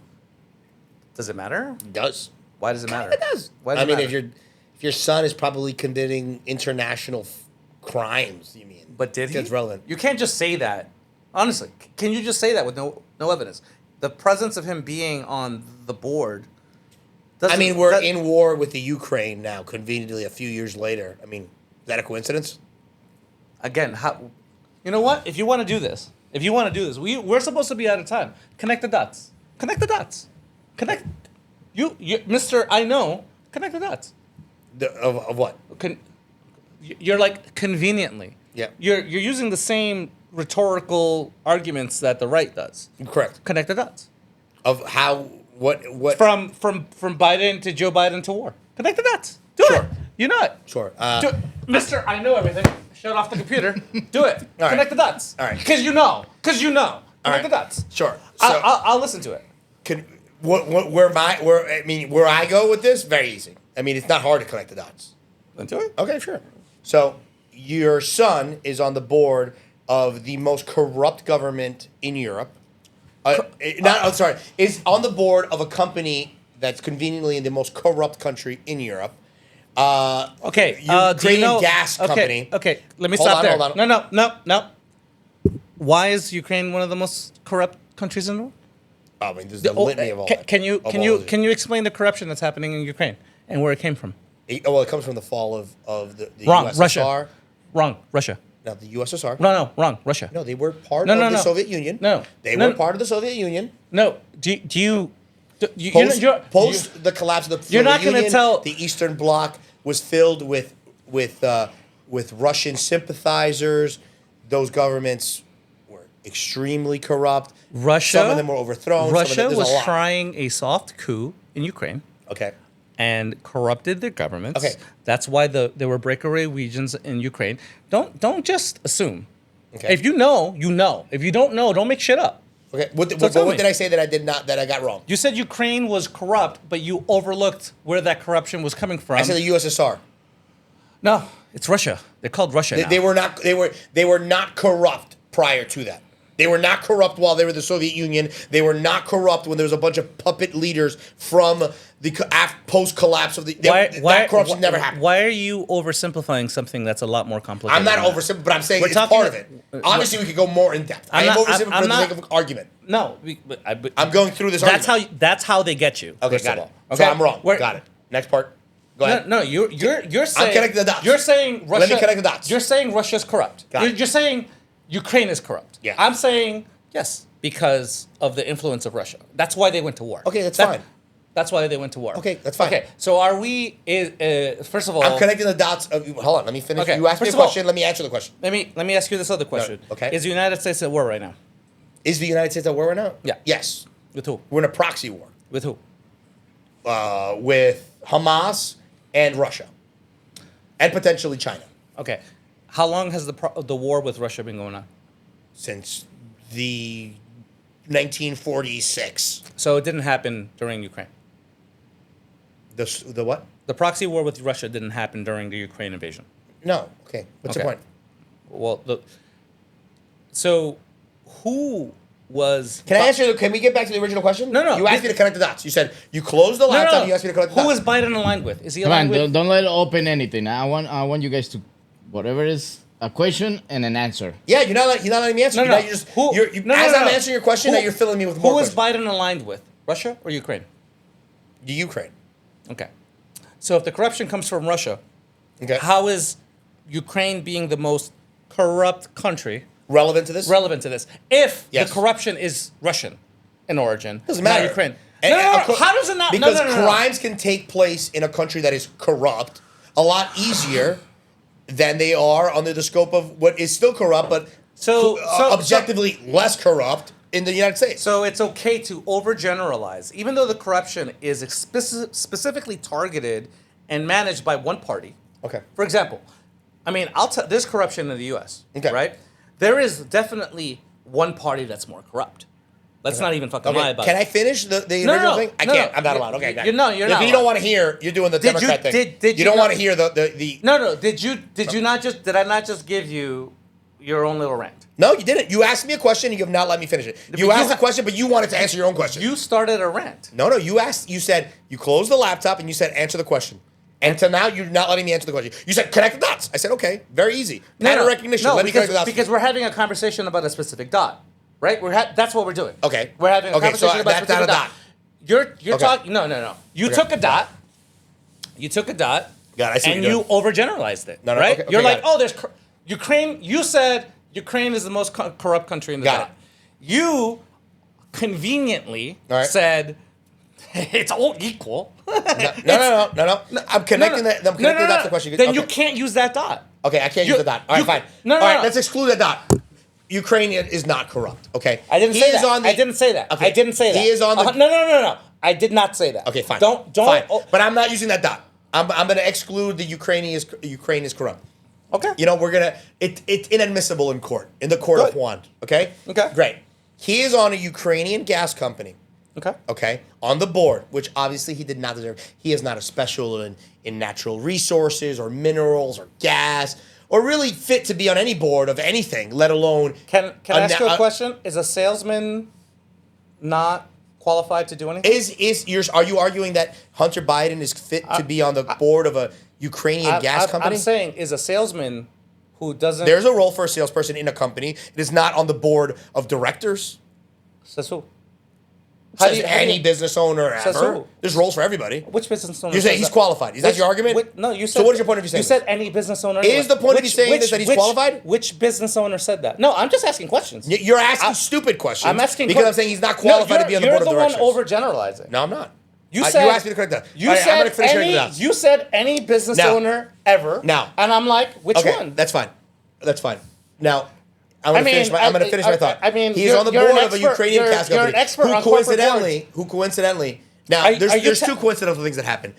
Does it matter? It does. Why does it matter? It does. Why does it matter? if your son is probably committing international crimes, you mean? But did he? That's relevant. You can't just say that. Honestly, can you just say that with no evidence? The presence of him being on the board. We're in war with the Ukraine now, conveniently a few years later. I mean, is that a coincidence? Again, you know what? If you want to do this, we're supposed to be out of time. Connect the dots. Connect the dots. Connect. You Mr. I know. Connect the dots. Of what? you're like conveniently. Yeah. You're using the same rhetorical arguments that the right does. Correct. Connect the dots. Of how what From Biden to Joe Biden to war. Connect the dots. Do Sure. it. You know it. Sure. Do it. Mister, I know everything. Shut off the computer. Do it. right. Connect the dots. All right. Because you know. Connect right. the dots. Sure. I'll listen to it. Where I go with this, very easy. I mean, it's not hard to connect the dots. Into it. Okay, sure. So your son is on the board of the most corrupt government in Europe. Is on the board of a company that's conveniently in the most corrupt country in Europe. Okay. Ukrainian gas company. Okay. Let me Hold stop on, there. hold on. No. Why is Ukraine one of the most corrupt countries in the world? I mean, there's the litany of all that. Can you explain the corruption that's happening in Ukraine and where it came from? Well, it comes from the fall of the Wrong. USSR. Russia. No, the USSR. No, wrong. Russia. No, they were part of the Soviet Union. No. They were part of the Soviet Union. No. Do you Post the collapse of the Soviet you're not going to Union, tell the Eastern Bloc was filled with Russian sympathizers. Those governments were extremely corrupt. Russia. Some of them were overthrown. Russia there's was a lot. trying a soft coup in Ukraine. Okay. And corrupted their governments. Okay. That's why there were breakaway regions in Ukraine. Don't just assume. Okay. If you know, you know. If you don't know, don't make shit up. Okay. What tell me. did I say that I got wrong? You said Ukraine was corrupt, but you overlooked where that corruption was coming from. I said the USSR. No, it's Russia. They're called Russia now. They were not corrupt prior to that. They were not corrupt while they were the Soviet Union. They were not corrupt when there was a bunch of puppet leaders from the post-collapse of the... that corruption never happened. Why are you oversimplifying something that's a lot more complicated? I'm not than that? oversimplifying, but I'm saying it's part of it. Obviously, we could go more in depth. I am oversimplifying for the sake of argument. No. I'm going through this argument. That's how they get you. Okay, got it. Okay, so I'm wrong. Got it. Next part. Go ahead. No, you're saying... I'm connecting the dots. You're saying Russia... Let me connect the dots. You're saying Russia's corrupt. You're saying Ukraine is corrupt. Yeah. I'm saying... Yes, because of the influence of Russia. That's why they went to war. Okay, that's fine. That's why they went to war. Okay, that's fine. Okay, so are we? First of all, I'm connecting the dots. Hold on, let me finish. Okay, You asked me a question. Let me answer the question. Let me ask you this other question. No, okay. Is the United States at war right now? Is the United States at war right now? Yeah. Yes. With who? We're in a proxy war. With who? With Hamas and Russia, and potentially China. Okay. How long has the war with Russia been going on? Since the 1946. So it didn't happen during Ukraine. The what? The proxy war with Russia didn't happen during the Ukraine invasion. No. Okay. What's the point? Well, so who was? Can I answer? Can we get back to the original question? No. You asked me to connect the dots. You said you closed the laptop. No. You asked me to connect the Who dots. is Biden aligned with? Is he Come on, aligned with? don't let it open anything. I want you guys to, whatever it is, a question and an answer. Yeah, you're not letting me answer. No. You're just, I'm answering your question, now you're filling me with more questions. Who is questions. Biden aligned with? Russia or Ukraine? The Ukraine. Okay. So if the corruption comes from Russia, Okay. how is Ukraine being the most corrupt country Relevant to this? relevant to this? If Yes. the corruption is Russian in origin, Doesn't matter. not Ukraine. And- No. How does it not? Because no. crimes can take place in a country that is corrupt a lot easier than they are under the scope of what is still corrupt, but objectively less corrupt in the United States. So it's okay to overgeneralize, even though the corruption is specifically targeted and managed by one party. Okay. For example, I mean, there's corruption in the U.S. Okay. Right? There is definitely one party that's more corrupt. Let's not even fucking lie about Can it. I finish the No, original no, thing? I no, can't. no. I'm not allowed. Okay, got it. You're not If allowed. you don't want to hear, you're doing the Democrat thing. Did you you don't not- want to hear the. No. Did you not just? Did I not just give you your own little rant? No, you didn't. You asked me a question and you have not let me finish it. But You you asked a ha- question, but you wanted to answer your own question. You started a rant. No, you said, you closed the laptop and you said, answer the question. And until now, you're not letting me answer the question. You said, connect the dots. I said, okay, very easy. Pattern recognition. No, Let me connect the dots. because we're having a conversation about a specific dot, right? That's what we're doing. Okay. We're having a Okay, so conversation about a that's not specific a dot. dot. You're Okay. talking. No. You Okay. took a dot. You took a dot. Got it. I see what and you're you doing. overgeneralized it. No, right? okay, You're got like, it. oh, there's Ukraine. You said Ukraine is the most corrupt country in the Got dot. it. You conveniently All right. said it's all equal. No. I'm connecting the dots to the question. Then Okay. you can't use that dot. Okay, I can't use the dot. All right, fine. No, All right, no. let's exclude the dot. Ukraine is not corrupt. Okay, I didn't He say is that. on the- I didn't say that. Okay. I didn't say that. He is on the. No. I did not say that. Okay, fine. Don't. Fine. Oh, But I'm not using that dot. I'm going to exclude the Ukraine is corrupt. okay. You know, it's inadmissible in court, in the court of Good. Juan. Okay? Okay. Great. He is on a Ukrainian gas company. Okay. Okay? On the board, which obviously he did not deserve. He is not a special in natural resources or minerals or gas or really fit to be on any board of anything, let alone. Can I ask you a question? Is a salesman not qualified to do anything? Are you arguing that Hunter Biden is fit to be on the board of a Ukrainian gas company? I'm saying, is a salesman who doesn't. There's a role for a salesperson in a company. It is not on the board of directors. Says who? Says any business owner Says ever. who? There's roles for everybody. Which business owner? You're saying says he's that? qualified. Is that your argument? No, you said. So what is your point of view saying You said this? any business owner. Is the point of you saying this that he's qualified? Which business owner said that? No, I'm just asking questions. You're asking stupid questions. I'm asking because I'm saying he's not No, qualified to be on the board of directors. You're the one overgeneralizing. No, I'm not. You You said asked me to correct that. You All right, I'm said gonna finish any. that. You said any business Now. owner ever. Now. And I'm like, which Okay, one? that's fine. That's fine. Now, I'm going to finish my thought. I mean, he's on the you're board an of a expert- Ukrainian gas you're company. an expert on corporate boards. Who coincidentally. Now, Are you there's two coincidental things that happen.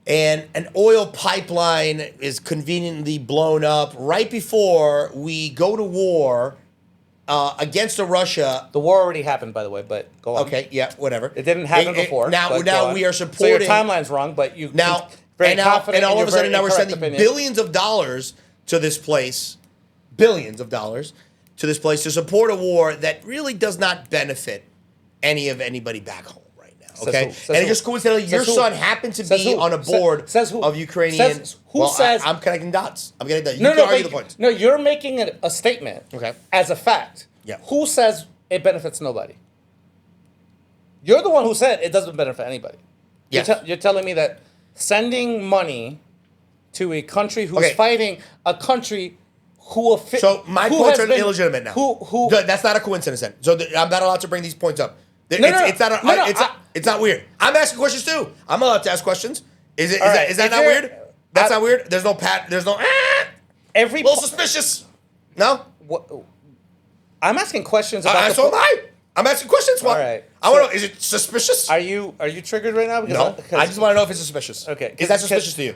And an oil pipeline is conveniently blown up right before we go to war against Russia. The war already happened, by the way, but go on. Okay, yeah, whatever. It didn't happen before. Now but go on. we are So supporting. your timeline's wrong, but you Now, very and now, confident and all in of a your sudden, very now we're incorrect sending opinion. billions of dollars to this place, billions of dollars to this place to support a war that really does not benefit anybody back home right now. Says Okay, who? Says and who? it just coincidentally, Says your who? son happened to Says be who? on a board Says who? of Ukrainian. Says- who says- I'm connecting dots. I'm getting that. You No, can no, argue but the points. no, you're making a statement. Okay. As a fact. Yeah. Who says it benefits nobody? You're the one who said it doesn't benefit anybody. Yes. You're telling me that sending money to a country who's Okay. fighting a country who So my who points has are been- illegitimate now. Who? Good, that's not a coincidence then. So I'm not allowed to bring these points up. No, no, It's not. no, no, It's not weird. I'm asking questions too. I'm allowed to ask questions. Is All right, that if not you're- weird? That's not weird. There's no pat. There's no. Every A little suspicious. No. What, I'm asking questions about. So am I. I'm asking questions. What? All right. I want to know. Is it suspicious? Are you triggered right now? No. I just want to know if it's suspicious. Okay, Is that 'cause- suspicious to you?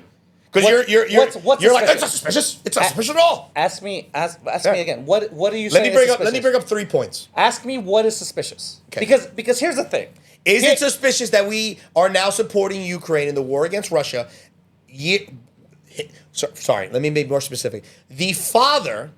Because What's- you're what's like suspicious? it's not suspicious. It's not suspicious at all. Ask me Yeah. again. What are you Let saying? me bring is up. Let me suspicious? bring up 3 points. Ask me what is suspicious. Okay. Because here's the thing. Is Here- it suspicious that we are now supporting Ukraine in the war against Russia? Sorry, let me be more specific. The father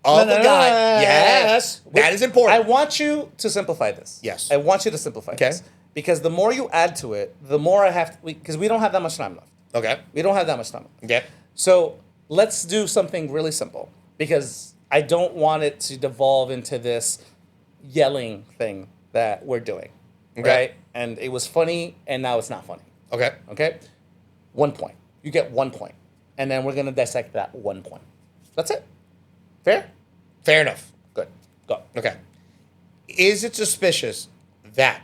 of the guy. Yes, that is important. I want you to simplify this. Yes. I want you to simplify Okay. this. Because the more you add to it, the more I have to, because we don't have that much time left. Okay. We don't have that much time left. Okay. So let's do something really simple because I don't want it to devolve into this yelling thing that we're doing. Okay. Right? And it was funny and now it's not funny. Okay. Okay? 1 point. You get 1 point. And then we're going to dissect that 1 point. That's it. Fair? Fair enough. Good. Go. Okay. Is it suspicious that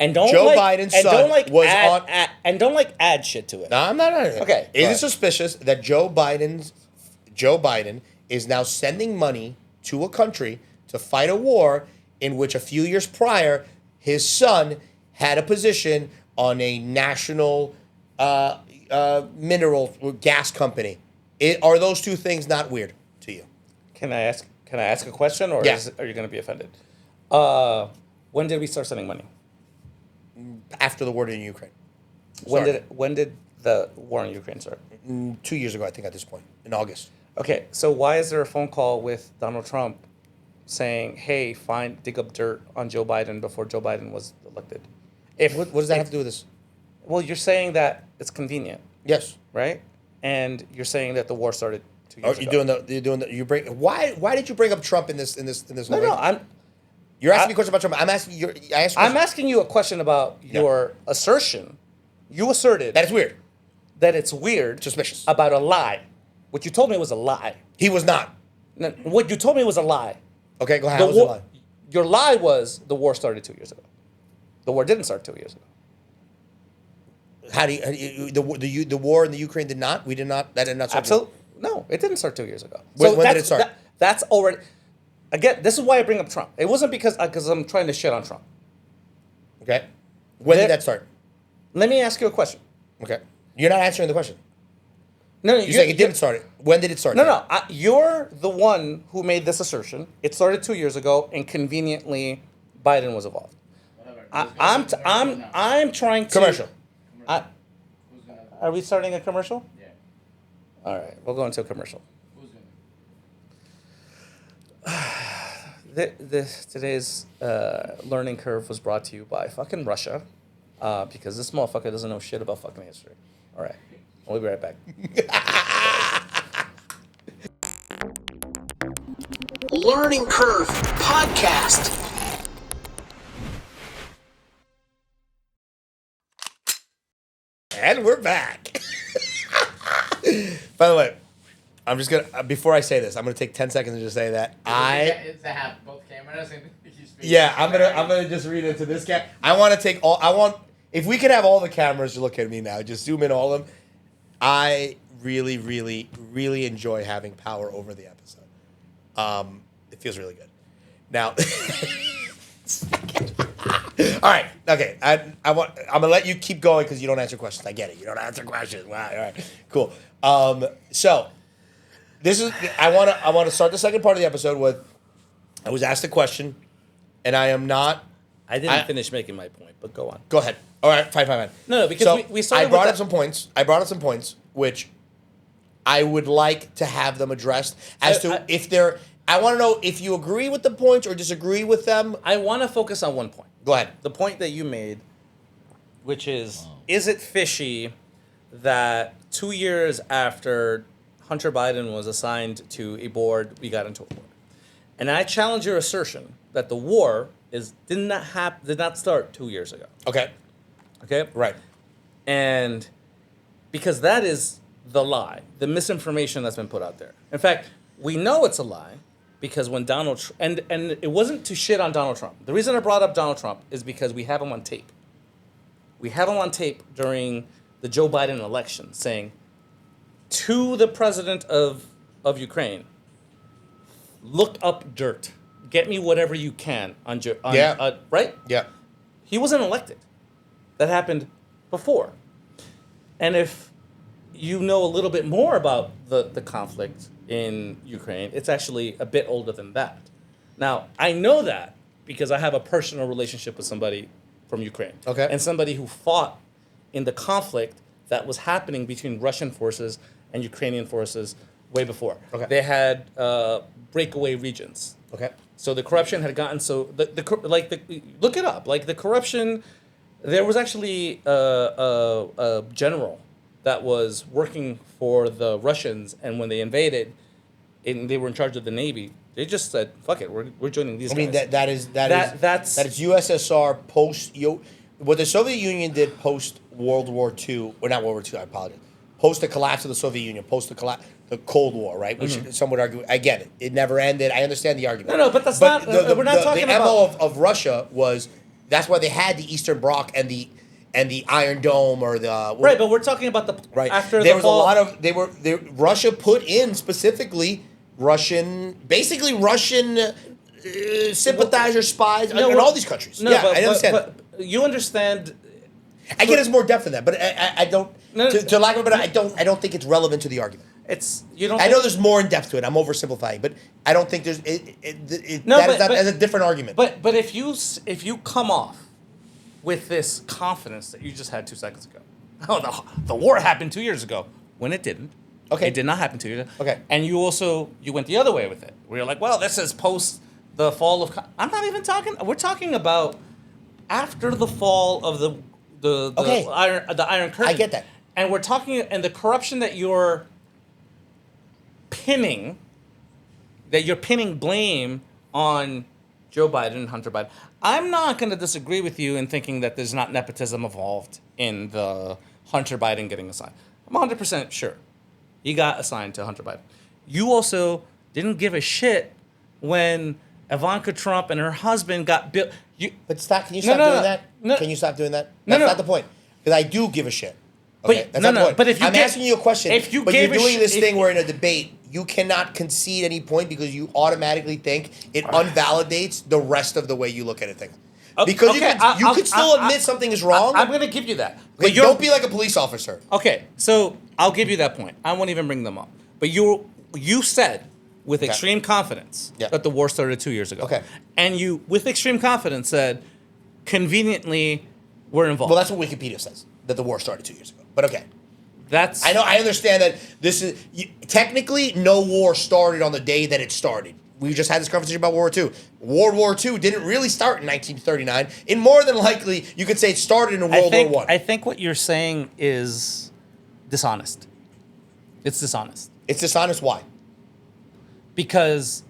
And don't Joe like, Biden's and son don't like was add, on- and don't like add shit to it. No, I'm not. Okay, Is go it ahead. suspicious that Joe Biden is now sending money to a country to fight a war in which a few years prior his son had a position on a national mineral gas company? Are those two things not weird to you? Can I ask a question or Yeah. are you going to be offended? When did we start sending money? After the war in Ukraine, When did the war in Ukraine start? 2 years ago, I think at this point in August. Okay, so why is there a phone call with Donald Trump saying, "Hey, dig up dirt on Joe Biden before Joe Biden was elected"? What does that have to do with this? Well, you're saying that it's convenient, Yes. right? And you're saying that the war started 2 years ago. Why did you bring up Trump in this No, whole no, thing? You're asking me a question about Trump. I'm asking you a question about your assertion. You asserted That is weird. that it's weird, Suspicious. about a lie. What you told me was a lie. He was not. No, what you told me was a lie. Okay, go ahead. The How was it war- lie? Your lie was the war started 2 years ago. The war didn't start 2 years ago. How do you, the war in the Ukraine did not? We did not. That did not start. Absolutely. No, it didn't start 2 years ago. When did it start? That's already. Again, this is why I bring up Trump. It wasn't because I'm trying to shit on Trump. Okay. When did that start? Let me ask you a question. Okay. You're not answering the question. No, You're saying it didn't start. When did it start? No. You're the one who made this assertion. It started 2 years ago, and conveniently, Biden was involved. I'm trying to Commercial. Are we starting a commercial? Yeah. All right, we'll go into a commercial. Today's learning curve was brought to you by fucking Russia, because this motherfucker doesn't know shit about fucking history. All right, we'll be right back. Learning Curve Podcast. And we're back. By the way, I'm just gonna before I say this, I'm gonna take 10 seconds and just say that It's to have both cameras and yeah, I'm gonna just read into this cat. I want to take all. I want if we could have all the cameras to look at me now, just zoom in all of them. I really, really, really enjoy having power over the episode. It feels really good. Now, all right, okay. I'm gonna let you keep going because you don't answer questions. I get it. You don't answer questions. Wow. All right. Cool. So this is. I want to start the second part of the episode with. I was asked a question, and I am not. I didn't finish making my point, but go on. Go ahead. All right, fine. No, because so we started. I brought up some points. Which I would like to have them addressed as to if they're. I want to know if you agree with the points or disagree with them. I want to focus on one point. Go ahead. The point that you made, which is it fishy that 2 years after Hunter Biden was assigned to a board, we got into a war? And I challenge your assertion that the war did not start 2 years ago. Okay. Right. And because that is the lie, the misinformation that's been put out there. In fact, we know it's a lie because when and it wasn't to shit on Donald Trump. The reason I brought up Donald Trump is because we have him on tape. We have him on tape during the Joe Biden election saying to the president of Ukraine, look up dirt. Get me whatever you can on right? Yeah. He wasn't elected. That happened before. And if you know a little bit more about the conflict in Ukraine, it's actually a bit older than that. Now, I know that because I have a personal relationship with somebody from Ukraine. Okay. And somebody who fought in the conflict that was happening between Russian forces and Ukrainian forces way before. Okay. They had breakaway regions. Okay. So the corruption had gotten look it up. Like the corruption, there was actually a general that was working for the Russians, and when they invaded, and they were in charge of the Navy, they just said, "Fuck it, we're joining these." I mean guys. that is USSR post what the Soviet Union did post World War II, or not World War II. I apologize. Post the collapse of the Soviet Union, post the Cold War, right? Which some would argue. I get it. It never ended. I understand the argument. No, but that's not. We're not talking about. The MO of Russia was that's why they had the Eastern Bloc and the Iron Dome or the right. But we're talking about the right after there the was fall. a lot of Russia put in specifically Russian sympathizer spies in all these countries. No, I understand. But you understand. I get it's more depth than that, but I don't. To lack of a better, I don't think it's relevant to the argument. It's you don't. I know there's more in depth to it. I'm oversimplifying, but I don't think there's. That's a different argument. But if you come off with this confidence that you just had 2 seconds ago, the war happened 2 years ago when it didn't. Okay. It did not happen 2 years ago. Okay. And you went the other way with it. Where you're like, well, this is post the fall of. I'm not even talking. We're talking about after the fall of the Iron Curtain. I get that. And we're talking, and the corruption that you're pinning blame on Joe Biden and Hunter Biden. I'm not going to disagree with you in thinking that there's not nepotism involved in the Hunter Biden getting assigned. I'm 100% sure he got assigned to Hunter Biden. You also didn't give a shit when Ivanka Trump and her husband got built. But stop. Can you stop doing that? No. Can you stop doing that? No, That's not the point. Because I do give a shit. Okay, But that's no, not the no. point. But if you I'm asking you a question. if you but gave you're doing this if- thing where in a debate you cannot concede any point because you automatically think it unvalidates the rest of the way you look at a thing. Because okay, you could still admit something is wrong. I'm going to give you that. but But you're, don't be like a police officer. Okay, so I'll give you that point. I won't even bring them up. But you said with extreme confidence Yeah. that the war started 2 years ago. Okay. And you, with extreme confidence, said conveniently we're involved. Well, that's what Wikipedia says, that the war started 2 years ago. But okay. That's I know. I understand that this is technically no war started on the day that it started. We just had this conversation about World War II. World War II didn't really start in 1939. And more than likely, you could say it started in World War I. I think what you're saying is dishonest. It's dishonest. It's dishonest. Why? Because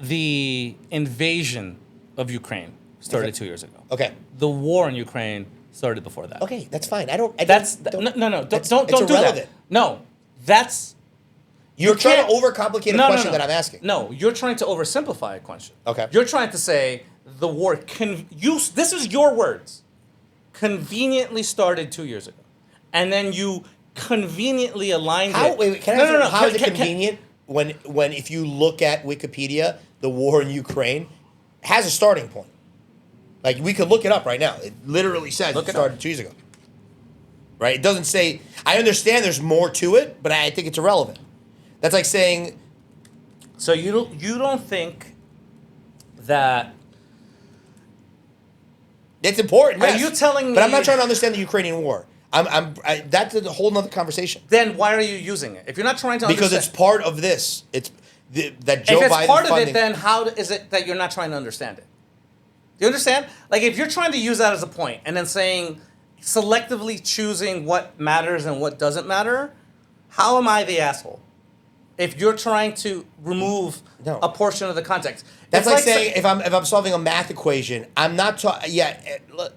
the invasion of Ukraine started 2 years ago. Okay. The war in Ukraine started before that. Okay, that's fine. That's don't- no. it's Don't do that. irrelevant. No, that's You're you trying to can't- overcomplicate a question that I'm asking. No, you're trying to oversimplify a question. Okay. You're trying to say the war this is your words. Conveniently started 2 years ago. And then you conveniently aligned How? it. Wait, can I ask you, how is it convenient when if you look at Wikipedia, the war in Ukraine has a starting point? Like we could look it up right now. It literally says Look it it started 2 years ago. Right? It doesn't say. I understand there's more to it, but I think it's irrelevant. That's like saying. So you don't think that It's important. Are Yes. you telling But I'm me- not trying to understand the Ukrainian war. That's a whole nother conversation. then why are you using it? If you're not trying to Because it's understand, part of this. That Joe if it's Biden part of funding. it, then how is it that you're not trying to understand it? Do you understand? Like if you're trying to use that as a point and then saying selectively choosing what matters and what doesn't matter, how am I the asshole? If you're trying to remove No. a portion of the context. That's It's like saying say- if I'm solving a math equation, I'm not talking.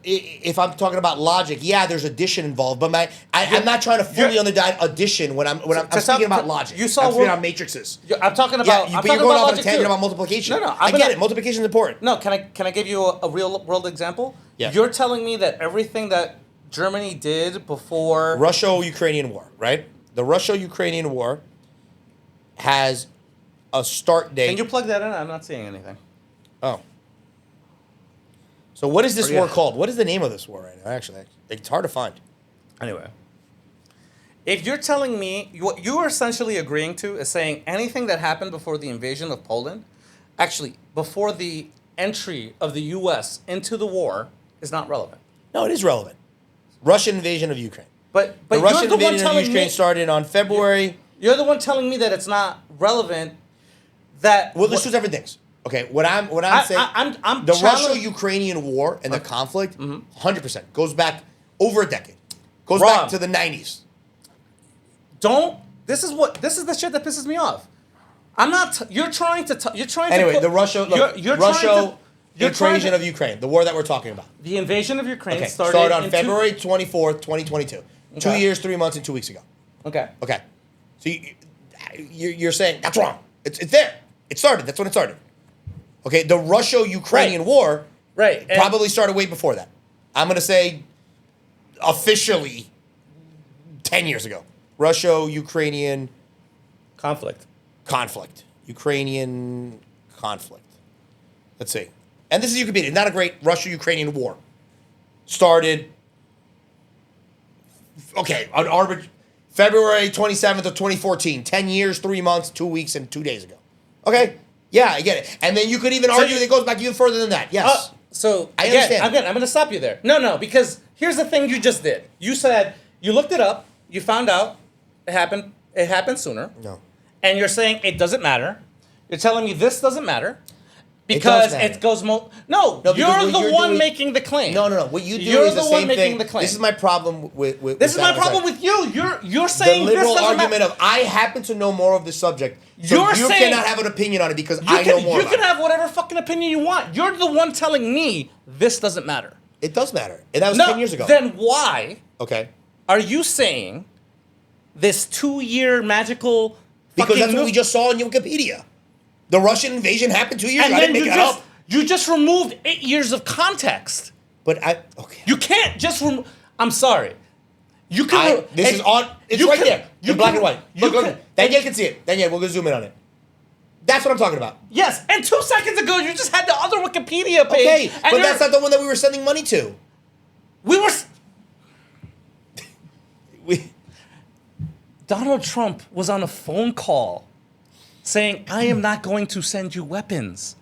If I'm talking about logic, yeah, there's addition involved, but I'm not trying to fully understand addition when I'm speaking about logic. you saw I'm speaking World- about matrices. I'm talking Yeah, about. but I'm you're talking going about off on a logic tangent too. about multiplication. No, I get it. Multiplication is important. No, can I give you a real world example? Yeah. You're telling me that everything that Germany did before Russia-Ukrainian war, right? The Russia-Ukrainian war has a start date. Can you plug that in? I'm not seeing anything. Oh. So what is this Or, yeah. war called? What is the name of this war right now? Actually, it's hard to find. Anyway, if you're telling me what you are essentially agreeing to is saying anything that happened before the invasion of Poland, actually before the entry of the U.S. into the war, is not relevant. No, it is relevant. Russian invasion of Ukraine. But The you're Russian the one invasion of telling Ukraine me started on February. you're the one telling me that it's not relevant. That Well, let's do different things. Okay, what I'm saying, I'm the challenge- Russia-Ukrainian war and the conflict, 100% goes back over a decade. Goes Wrong. back to the 90s. Don't. This is the shit that pisses me off. I'm not. You're trying to. You're trying Anyway, to. put- the Russia You're trying to- you're trying invasion to- of Ukraine, the war that we're talking about. The invasion of Ukraine Okay, started on in February 24th, 2022. 2 Okay. years, 3 months, and 2 weeks ago. Okay. Okay. So you're saying that's wrong. It's there. It started. That's when it started. Okay. The Russia-Ukrainian Right. war Right. And- probably started way before that. I'm going to say officially 10 years ago. Russia-Ukrainian conflict. conflict. Ukrainian conflict. Let's see. And this is Wikipedia. Not a great Russia-Ukrainian war. Started, okay, on February 27th of 2014. 10 years, 3 months, 2 weeks, and 2 days ago. Okay? Yeah, I get it. And then you could even argue that it goes back even further than that. Yes. So I again, understand. I'm going to stop you there. No, because here's the thing you just did. You said you looked it up. You found out it happened. It happened sooner. No. And you're saying it doesn't matter. You're telling me this doesn't matter does because matter. it goes No, No, because you're what the you're one doing- making the claim. No. What you do You're is the the same one making thing. the claim. This is my problem with This is that my I'm problem saying. with you. You're The saying this liberal doesn't argument matter. of I happen to know more of the subject, so You're you saying- cannot have an opinion on it because I know more You about can it. have whatever fucking opinion you want. You're the one telling me this doesn't matter. It does matter. And that was No, 10 years ago. Then why Okay. are you saying this 2-year magical Because fucking that's what move- we just saw in Wikipedia. The Russian invasion happened 2 years ago. I didn't make that up. you just removed 8 years of context. But okay. You can't just remove. I'm sorry. You can. This is on. It's right there. In black and white. Look. Daniel can see it. Daniel, we're gonna zoom in on it. That's what I'm talking about. Yes, and 2 seconds ago you just had the other Wikipedia page. Okay, but that's not the one that we were sending money to. Donald Trump was on a phone call saying, I am not going to send you weapons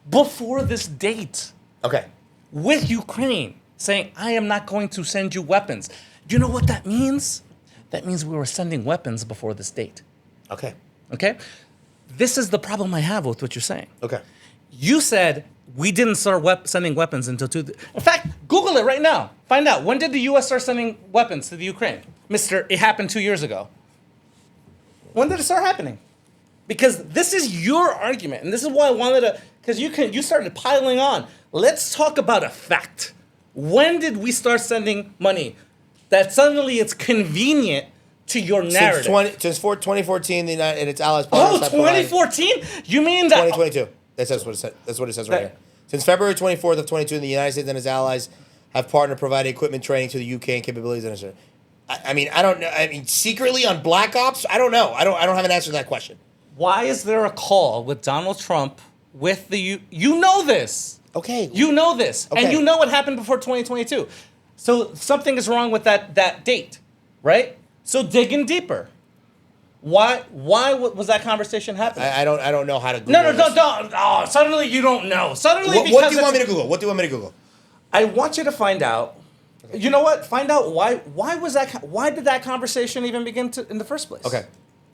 before this date Okay. with Ukraine, saying, I am not going to send you weapons. You know what that means? That means we were sending weapons before this date. Okay. Okay? This is the problem I have with what you're saying. Okay. You said we didn't start sending weapons until In fact, Google it right now. Find out, when did the U.S. start sending weapons to the Ukraine? It happened 2 years ago. When did it start happening? Because this is your argument, and this is why I wanted to, because you started piling on. Let's talk about a fact. When did we start sending money that suddenly it's convenient to your narrative? Since 2014, the United and its allies. Oh, 2014? You mean that? 2022. That's what it said. That's what it says right here. Since February 24th of 22, the United States and its allies have partnered providing equipment training to the UK and capabilities and I mean, I don't know. I mean, secretly on Black Ops, I don't know. I don't have an answer to that question. Why is there a call with Donald Trump with the you know this? Okay. You know this, Okay. and you know what happened before 2022. So something is wrong with that date, right? So dig in deeper. Why was that conversation happening? I don't know how to Google No. this. Oh, suddenly you don't know. Suddenly What because do you want me to Google? What do you want me to Google? I want you to find out. You know what? Find out why did that conversation even begin in the first place? Okay.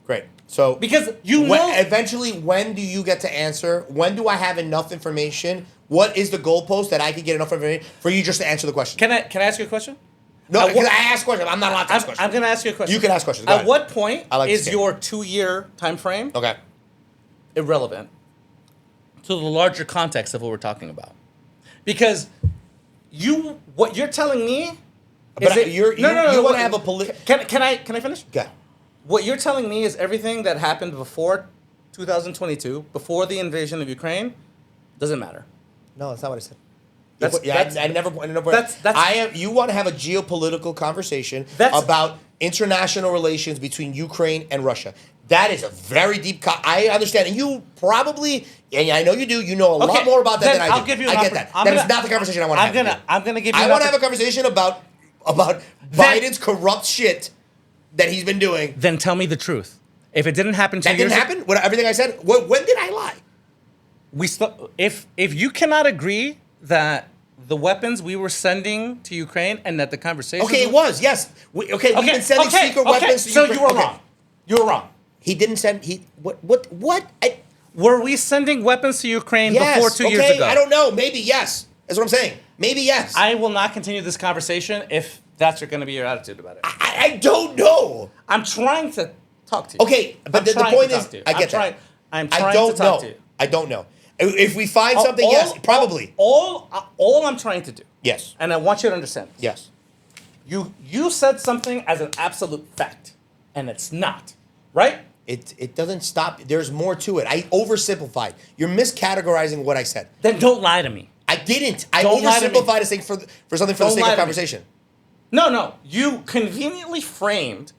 Great. So Because eventually, when do you get to answer? When do I have enough information? What is the goalpost that I could get enough information for you just to answer the question? Can I ask you a question? No, because I ask questions. I'm not allowed to ask questions. I'm going to ask you a question. You can ask questions. Go At ahead. what point I like is to your 2-year time frame Okay. irrelevant to the larger context of what we're talking about? Because what you're telling me But is you want to have a political. Can I finish? Okay. What you're telling me is everything that happened before 2022, before the invasion of Ukraine, doesn't matter. No, that's not what I said. I never. You want to have a geopolitical conversation about international relations between Ukraine and Russia. That is a very deep. I understand, and you probably, and I know you do. You know a lot more about that than I do. I'll give you. I get that. That is not the conversation I want to have. I'm gonna give you. I want to have a conversation about Biden's corrupt shit that he's been doing. Then tell me the truth. If it didn't happen 2 That years didn't happen. Everything I said. When did I lie? If you cannot agree that the weapons we were sending to Ukraine and that the conversation. Okay, it was yes. We've been sending secret weapons to Ukraine. So you were wrong. You were wrong. He didn't send. What? Were we sending weapons to Ukraine before 2 years ago? I don't know. Maybe yes. That's what I'm saying. Maybe yes. I will not continue this conversation if that's going to be your attitude about it. I don't know. I'm trying to talk to you. Okay, but the point is, I get that. I'm trying to talk to you. I don't know. If we find something, yes, probably. All I'm trying to do. Yes. And I want you to understand this. Yes. You said something as an absolute fact, and it's not, right? It doesn't stop. There's more to it. I oversimplified. You're miscategorizing what I said. Then don't lie to me. I didn't. I Don't lie to me. oversimplified a thing for something for the Don't sake lie of to me. conversation. No. You conveniently framed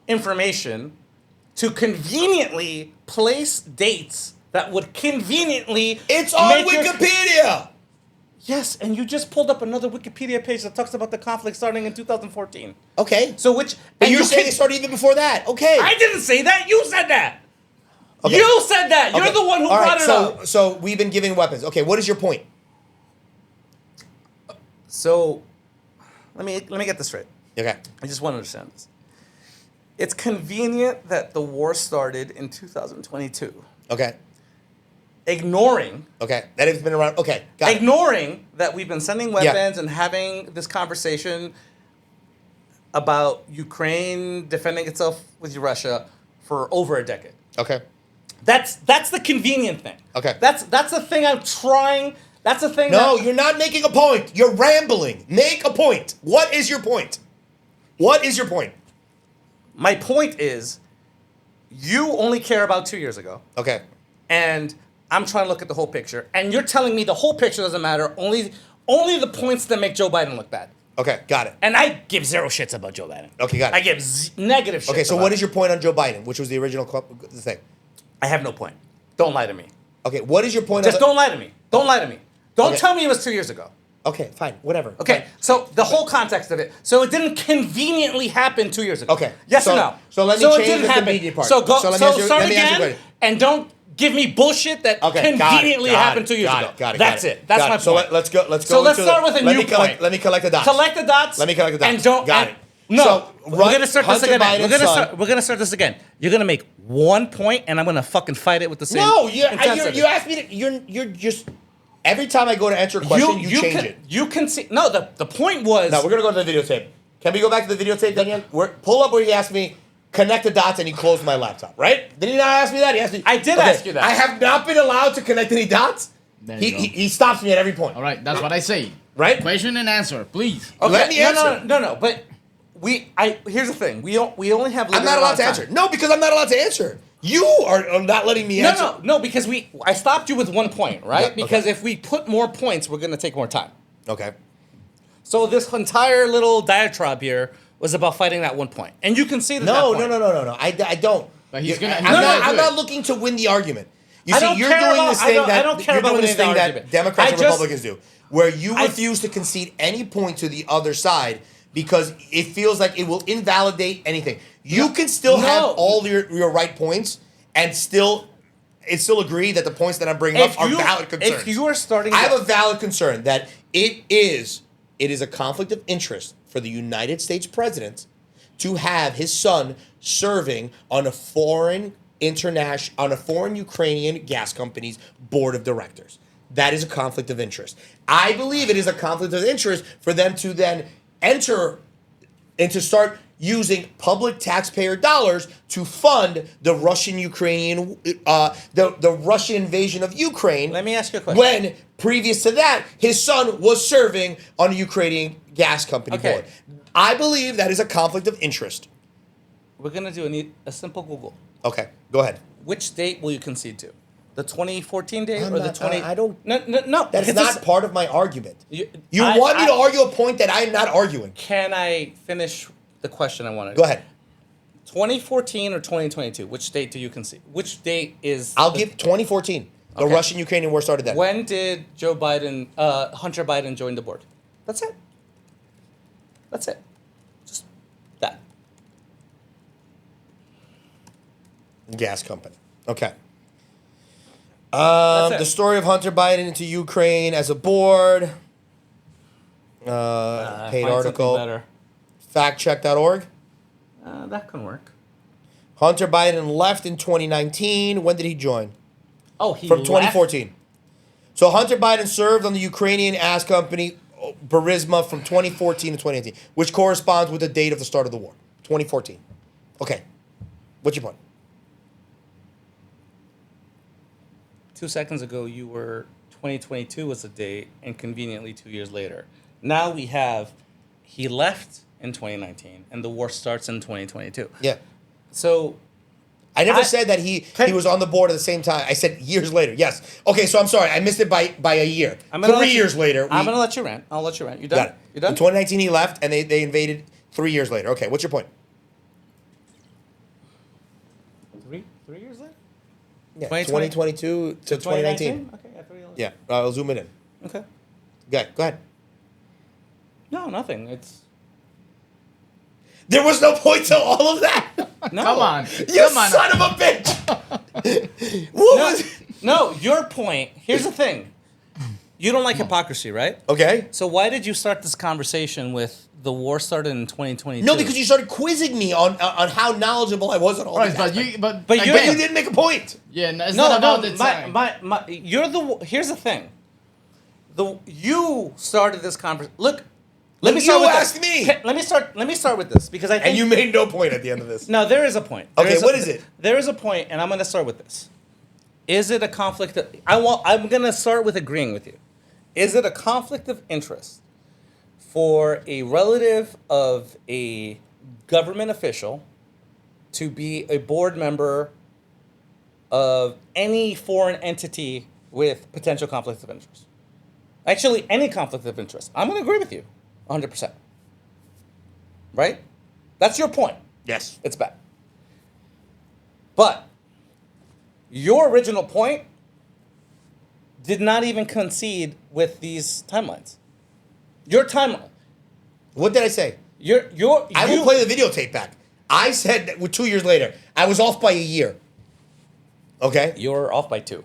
information to conveniently place dates that would conveniently. It's on Wikipedia. Yes, and you just pulled up another Wikipedia page that talks about the conflict starting in 2014. Okay. So which? But you're saying it started even before that. Okay. I didn't say that. You said that. Okay. You said that. You're Okay. the one who All brought right, it up. So we've been giving weapons. Okay, what is your point? So, let me get this straight. Okay. I just want to understand this. It's convenient that the war started in 2022. Okay. Ignoring. Okay. That has been around. Okay. Got it. Ignoring that we've been sending weapons and having this conversation about Ukraine defending itself with Russia for over a decade. Okay. That's the convenient thing. Okay. That's the thing I'm trying. That's the thing. No, you're not making a point. You're rambling. Make a point. What is your point? What is your point? My point is, you only care about 2 years ago. Okay. And I'm trying to look at the whole picture. And you're telling me the whole picture doesn't matter, only the points that make Joe Biden look bad. Okay, got it. And I give zero shits about Joe Biden. Okay, got it. I give negative shits. Okay, so about what it. is your point on Joe Biden, which was the original thing? I have no point. Don't lie to me. Okay, what is your point? Just don't lie to me. Don't lie to me. Don't Okay. tell me it was 2 years ago. Okay, fine, whatever. Okay, Fine. so the whole context of it. So it didn't conveniently happen 2 years ago. Okay, Yes so- or no? so let me it change didn't the happen. convenient part. So go. So let me So ask you- start let me ask you a again, question. and don't give me bullshit that Okay, conveniently happened 2 years ago. Got it. That's it. That's got my it. So point. let's go. Let's go. So let's into start with a let new me collect, point. Let me collect the dots. Collect the dots. Let me collect the dots. And don't. Got and- it. No, So, we're right, gonna start Hunter this again. Biden's son- We're gonna start this again. You're gonna make 1 point, and I'm gonna fucking fight it with the same. No, intensity. you asked me to. You're just. Every time I go to answer a question, you change can, it. You can see. No, the point was. No, we're gonna go to the videotape. Can we go back to the videotape, Daniel? Pull up where he asked me, connect the dots, and he closed my laptop, right? Did he not ask me that? He asked me. I did ask you that. I have not been allowed to connect any dots. There He, you go. he stops me at every point. All right, that's what I say. Right? Question and answer, please. Okay, Let me answer. No. But here's the thing. We only have. I'm not allowed to answer. No, because I'm not allowed to answer. You are not letting me answer. No, because I stopped you with 1 point, right? Yeah, okay. Because if we put more points, we're gonna take more time. Okay. So this entire little diatribe here was about fighting that 1 point, and you can see that. No. that point. No. I don't. But he's gonna- I'm he's not. gonna I'm do not it. looking to win the argument. You I see, don't you're care doing about- this I thing don't- that I don't care you're about doing this winning the thing that argument. Democrats I and just- Republicans do, where you I- refuse to concede any point to the other side because it feels like it will invalidate anything. You can still have No. all your right points and still agree that the points that I'm bringing up are valid concerns. If you are starting, I have a valid concern that it is a conflict of interest for the United States president to have his son serving on a foreign Ukrainian gas company's board of directors. That is a conflict of interest. I believe it is a conflict of interest for them to then enter and to start using public taxpayer dollars to fund the Russian-Ukrainian, the Russian invasion of Ukraine. Let me ask you a question. When previous to that, his son was serving on a Ukrainian gas company Okay. board. I believe that is a conflict of interest. we're gonna do a simple Google. Okay, go ahead. Which date will you concede to? The 2014 date I'm or the not- 20? I don't- No. That's because not this- part of my argument. You Want me to argue a point that I'm not arguing? Can I finish the question I wanted? Go ahead. 2014 or 2022? Which date do you concede? Which date is? I'll give 2014. The Okay. Russian-Ukrainian war started then. When did Hunter Biden join the board? That's it. That's it. Just that. Gas company. Okay. That's it. The story of Hunter Biden into Ukraine as a board. Paid Find article. something better. Factcheck.org. That can work. Hunter Biden left in 2019. When did he join? Oh, he From left? 2014. So Hunter Biden served on the Ukrainian ass company Burisma from 2014 to 2018, which corresponds with the date of the start of the war, 2014. Okay. What's your point? 2 seconds ago, you were 2022 was the date, and conveniently 2 years later. Now we have he left in 2019, and the war starts in 2022. Yeah. So I never said that he was on the board at the same time. I said years later. Yes. Okay, so I'm sorry. I missed it by a year. 3 years later. I'm going to let you rant. I'll let you rant. You done? Got it. You done? In 2019, he left, and they invaded 3 years later. Okay, what's your point? 3 years later? Yeah, 2020? 2022 to 2019. Okay, yeah, 3 years. Yeah, I'll zoom it in. Okay. Go ahead. No, nothing. It's There was no point to all of that. no. Come on. You Come on. son of a bitch. What No, was? no, your point. Here's the thing. You don't like hypocrisy, right? Okay. So why did you start this conversation with the war started in 2022? No, because you started quizzing me on how knowledgeable I was on all Right, these but aspects. you, but, But you- But again, you didn't make a point. yeah, no, it's no, not about no, the time. you're the. Here's the thing. You started this conversation. Look, let me You start with asked this. me. Let me start with this because I think And you made no point at the end of this. no, there is a point. There Okay, is a- what is it? There is a point, and I'm going to start with this. Is it a conflict? I'm going to start with agreeing with you. Is it a conflict of interest for a relative of a government official to be a board member of any foreign entity with potential conflict of interest? Actually, any conflict of interest. I'm going to agree with you 100%. right? That's your point. Yes. It's bad. But your original point did not even concede with these timelines. Your timeline. What did I say? I will play the videotape back. I said that 2 years later. I was off by a year. Okay? You're off by 2.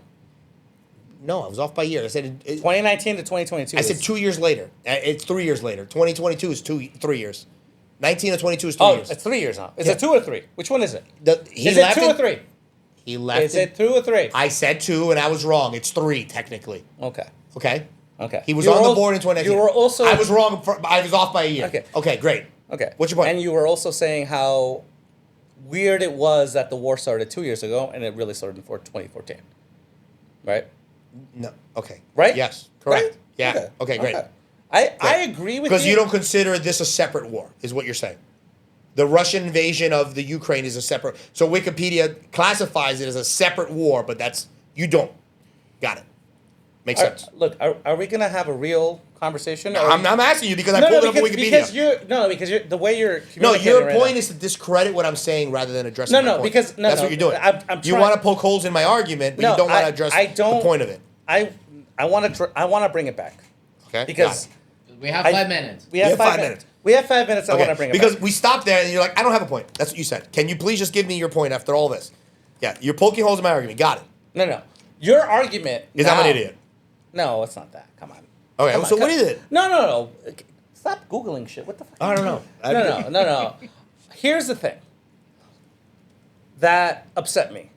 No, I was off by a year. I said 2019 to 2022. I said 2 years later. It's 3 years later. 2022 is 3 years. 19 to 22 is 3 years. It's 3 years now. Is Yeah. it 2 or 3? Which one is it? He Is it left 2 or 3? He left Is it 2 or 3? I said 2 and I was wrong. It's 3 technically. Okay. Okay? Okay. He was You on were the board in 2019. You were also. I was wrong. I was off by a year. Okay. Okay, great. Okay. What's your point? And you were also saying how weird it was that the war started 2 years ago and it really started in 2014. Right? No. Okay. Right? Yes. Correct. Right? Yeah. Okay, great. I agree with you. Because you don't consider this a separate war, is what you're saying. The Russian invasion of the Ukraine is a separate. So Wikipedia classifies it as a separate war, but you don't. Got it. Makes sense. Look, are we going to have a real conversation? I'm asking you because I pulled it up on Wikipedia. Because the way you're No, communicating your right point now. is to discredit what I'm saying rather than addressing No, my no, point. because that's what you're doing. I'm you trying- want to poke holes in my argument, but you don't want to address the point of it. I want to bring it back. Okay. Because We have 5 minutes. we have 5 minutes. We have 5 minutes. I want to bring it because back. we stopped there and you're like, I don't have a point. That's what you said. Can you please just give me your point after all this? Yeah, you're poking holes in my argument. Got it. No. Your argument Is I'm an idiot. No, it's not that. Come on. Okay, Come so on, what is it? No. Stop Googling shit. What the fuck? I don't know. No. Here's the thing that upset me.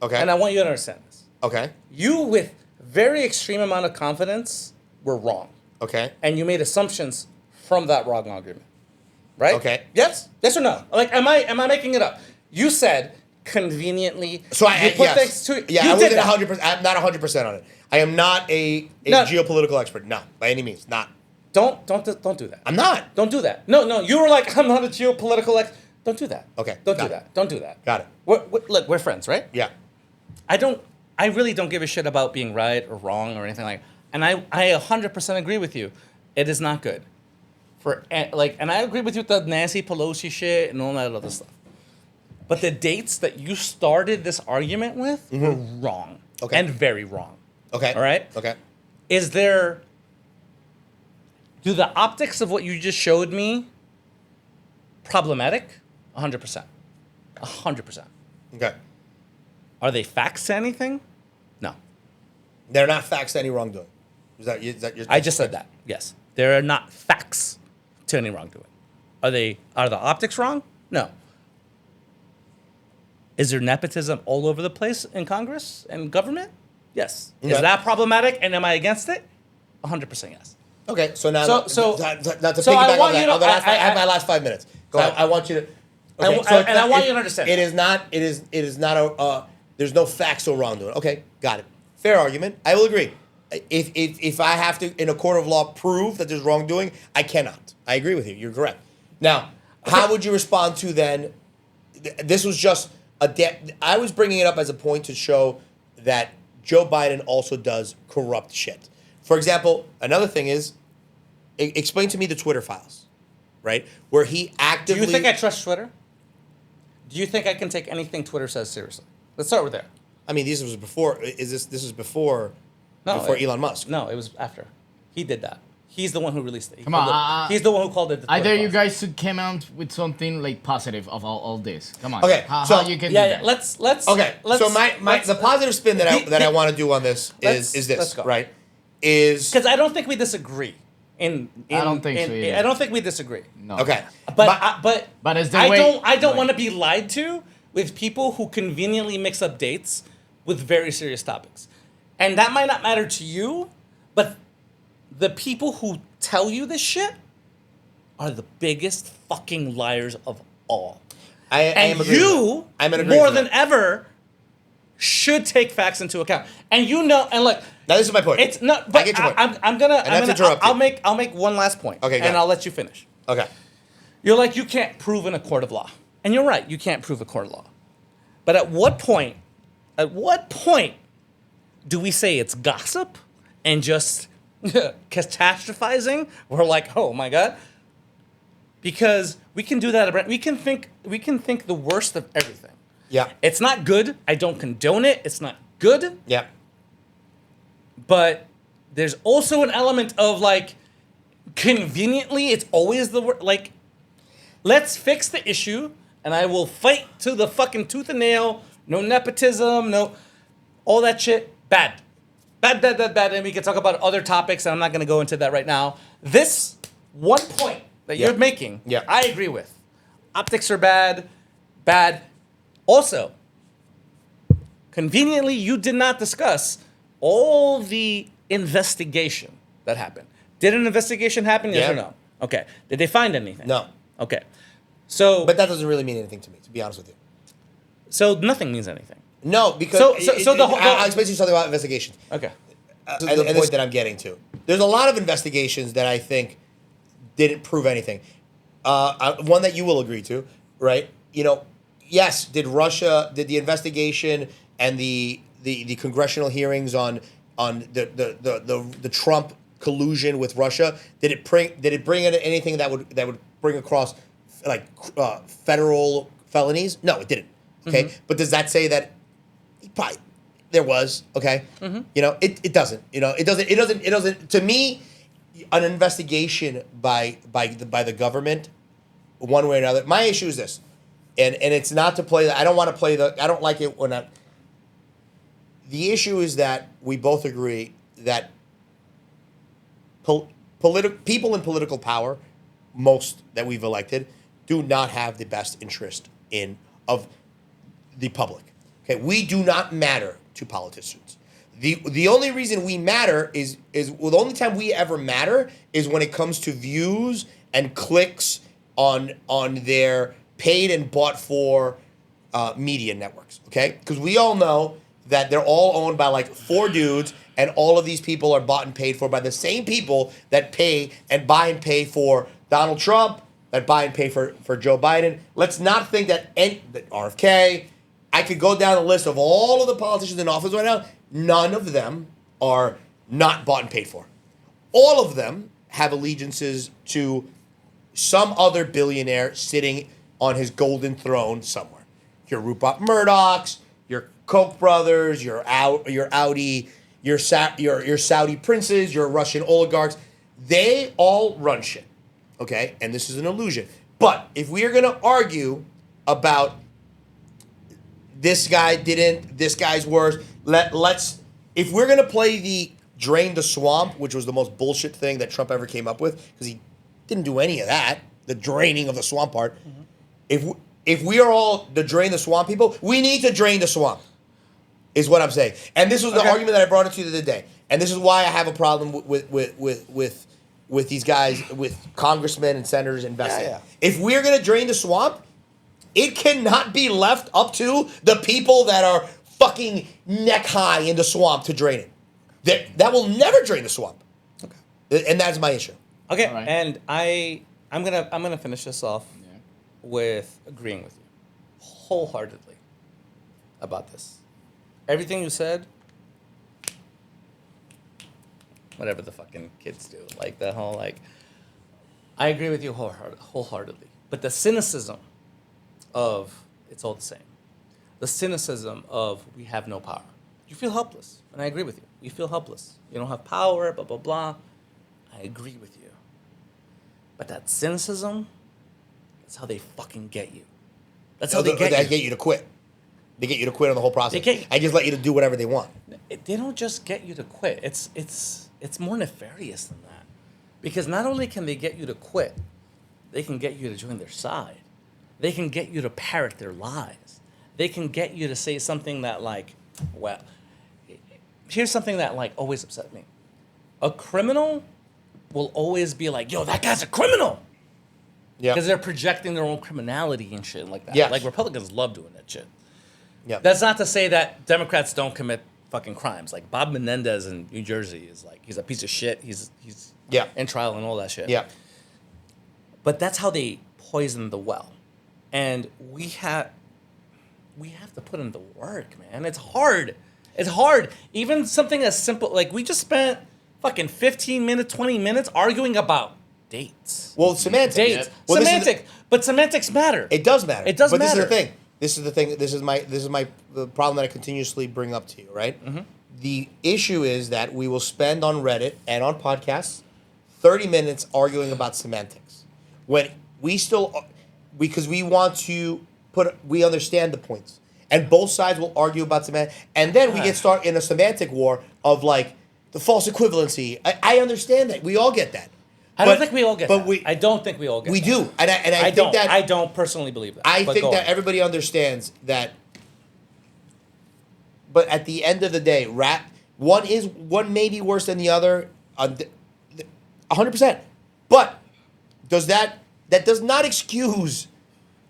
Okay. And I want you to understand this. Okay. You, with very extreme amount of confidence, were wrong. Okay. And you made assumptions from that wrong argument. Right? Okay. Yes? Yes or no? Like, am I making it up? You said conveniently. So you put things to. Yeah, you I did wasn't that. 100%. I'm not 100% on it. I am not a No. geopolitical expert. No, by any means, not. Don't do that. I'm not. Don't do that. No. You were like, I'm not a geopolitical Don't do that. Okay, Don't got do it. that. Don't do that. Got it. Look, we're friends, right? Yeah. I really don't give a shit about being right or wrong or anything like. And I 100% agree with you. It is not good. And I agree with you with the Nancy Pelosi shit and all that other stuff. But the dates that you started this argument with were wrong. Okay. And very wrong. Okay. All right? Okay. Do the optics of what you just showed me problematic? 100%. 100%. Okay. Are they facts to anything? No. They're not facts to any wrongdoing. Is that your? I just said that. Yes. There are not facts to any wrongdoing. Are the optics wrong? No. Is there nepotism all over the place in Congress and government? Yes. Okay. Is that problematic and am I against it? 100% yes. Okay, so now So- to so piggyback I on want that, you to- I have my last 5 minutes. Go ahead. I want you to. I want you to understand It that. is not. It is not a. There's no facts or wrongdoing. Okay, got it. Fair argument. I will agree. If I have to in a court of law prove that there's wrongdoing, I cannot. I agree with you. You're correct. Now, how would you respond to then? This was just I was bringing it up as a point to show that Joe Biden also does corrupt shit. For example, another thing is, explain to me the Twitter files, right? Where he Do actively. you think I trust Twitter? Do you think I can take anything Twitter says seriously? Let's start with there. I mean, this was before. This was before Elon Musk. No, it was after. He did that. He's the one who released it. Come on, He's the one who called it. The I Twitter dare you files. guys to come out with something like positive of all this. Come on. Okay, How so- you can do Yeah. that? Let's. Okay, Let's, so the positive spin that I want to do on this Let's- is let's this, go. right? Is Because I don't think we disagree. I don't think so either. I don't think we disagree. No. okay, But it's the I way- don't right. want to be lied to with people who conveniently mix up dates with very serious topics. And that might not matter to you, but the people who tell you this shit are the biggest fucking liars of all. I am And agreeing with you, that. I'm in agreement more with than that. ever, should take facts into account. And you know, and look, Now this is my point. it's not. But I get your point. I'm gonna. And not to interrupt you. I'll make one last point. Okay, go and ahead. I'll let you finish. Okay. You're like, you can't prove in a court of law. And you're right, you can't prove a court of law. But at what point do we say it's gossip and just catastrophizing? We're like, oh my God. because we can do that. We can think the worst of everything. Yeah. It's not good. I don't condone it. It's not good. Yeah. But there's also an element of like, conveniently, it's always the worst. Like, let's fix the issue, and I will fight to the fucking tooth and nail. No nepotism, no, all that shit. Bad. And we can talk about other topics, and I'm not going to go into that right now. This one point that you're making, I agree with. Optics are bad. Also, conveniently, you did not discuss all the investigation that happened. Did an investigation happen? Yes or no? Okay. Did they find anything? No. Okay. So, But that doesn't really mean anything to me, to be honest with you. So nothing means anything. No, because I'll explain to you something about investigations. Okay. This is the point that I'm getting to. There's a lot of investigations that I think didn't prove anything. One that you will agree to, right? Yes, did the investigation and the congressional hearings on the Trump collusion with Russia, did it bring in anything that would bring across like federal felonies? No, it didn't. Okay, but does that say that probably there was? Okay, it doesn't. It doesn't. To me, an investigation by the government, one way or another. My issue is this, and it's not to play. I don't want to play I don't like it when I. The issue is that we both agree that people in political power, most that we've elected, do not have the best interest of the public. Okay, we do not matter to politicians. The only reason we matter is well, the only time we ever matter is when it comes to views and clicks on their paid and bought for media networks. Okay, because we all know that they're all owned by like 4 dudes, and all of these people are bought and paid for by the same people that pay and buy and pay for Donald Trump, that buy and pay for Joe Biden. Let's not think that RFK. I could go down the list of all of the politicians in office right now. None of them are not bought and paid for. All of them have allegiances to some other billionaire sitting on his golden throne somewhere. Your Rupert Murdochs, your Koch brothers, your Audi, your Saudi princes, your Russian oligarchs. They all run shit. Okay? And this is an illusion. But if we are going to argue about this guy didn't, this guy's worse, if we're going to play the drain the swamp, which was the most bullshit thing that Trump ever came up with, because he didn't do any of that, the draining of the swamp part. If we are all the drain the swamp people, we need to drain the swamp, is what I'm saying. And this was the argument that I brought to you the other day. And this is why I have a problem with these guys, with congressmen and senators investing. If we're going to drain the swamp, it cannot be left up to the people that are fucking neck high in the swamp to drain it. That will never drain the swamp. Okay. And that's my issue. Okay. Right. And I'm gonna finish this off with agreeing with you wholeheartedly about this. Everything you said, whatever the fucking kids do, like the whole I agree with you wholeheartedly. But the cynicism of it's all the same. The cynicism of we have no power. You feel helpless, and I agree with you. You feel helpless. You don't have power, blah, blah, blah. I agree with you. But that cynicism, that's how they fucking get you. That's how they get you to quit. They get you to quit on the whole process. I just let you to do whatever they want. They don't just get you to quit. It's more nefarious than that. Because not only can they get you to quit, they can get you to join their side. They can get you to parrot their lies. They can get you to say something that here's something that always upset me. A criminal will always be like, yo, that guy's a criminal. Yeah. Because they're projecting their own criminality and shit like that. Yeah. Like Republicans love doing that shit. Yeah. That's not to say that Democrats don't commit fucking crimes. Like Bob Menendez in New Jersey is he's a piece of shit. He's in trial and all that shit. Yeah. But that's how they poison the well. And we have to put in the work, man. It's hard. It's hard. Even something as simple, we just spent fucking 15 minutes, 20 minutes arguing about dates. Well, semantics. Dates. Well, But semantics matter. It does matter. It does but matter. This is the thing. This is the problem that I continuously bring up to you, right? Mm-hmm. The issue is that we will spend on Reddit and on podcasts 30 minutes arguing about semantics. When we still, because we want to we understand the points. And both sides will argue about semantics. And then we get started in a semantic war of like the false equivalency. I understand that. We all get that. I don't think we all get that. We, I don't think we all get we that. We do. And I think that... I don't personally believe that. I think that everybody understands that... But at the end of the day, one may be worse than the other, 100%. But that does not excuse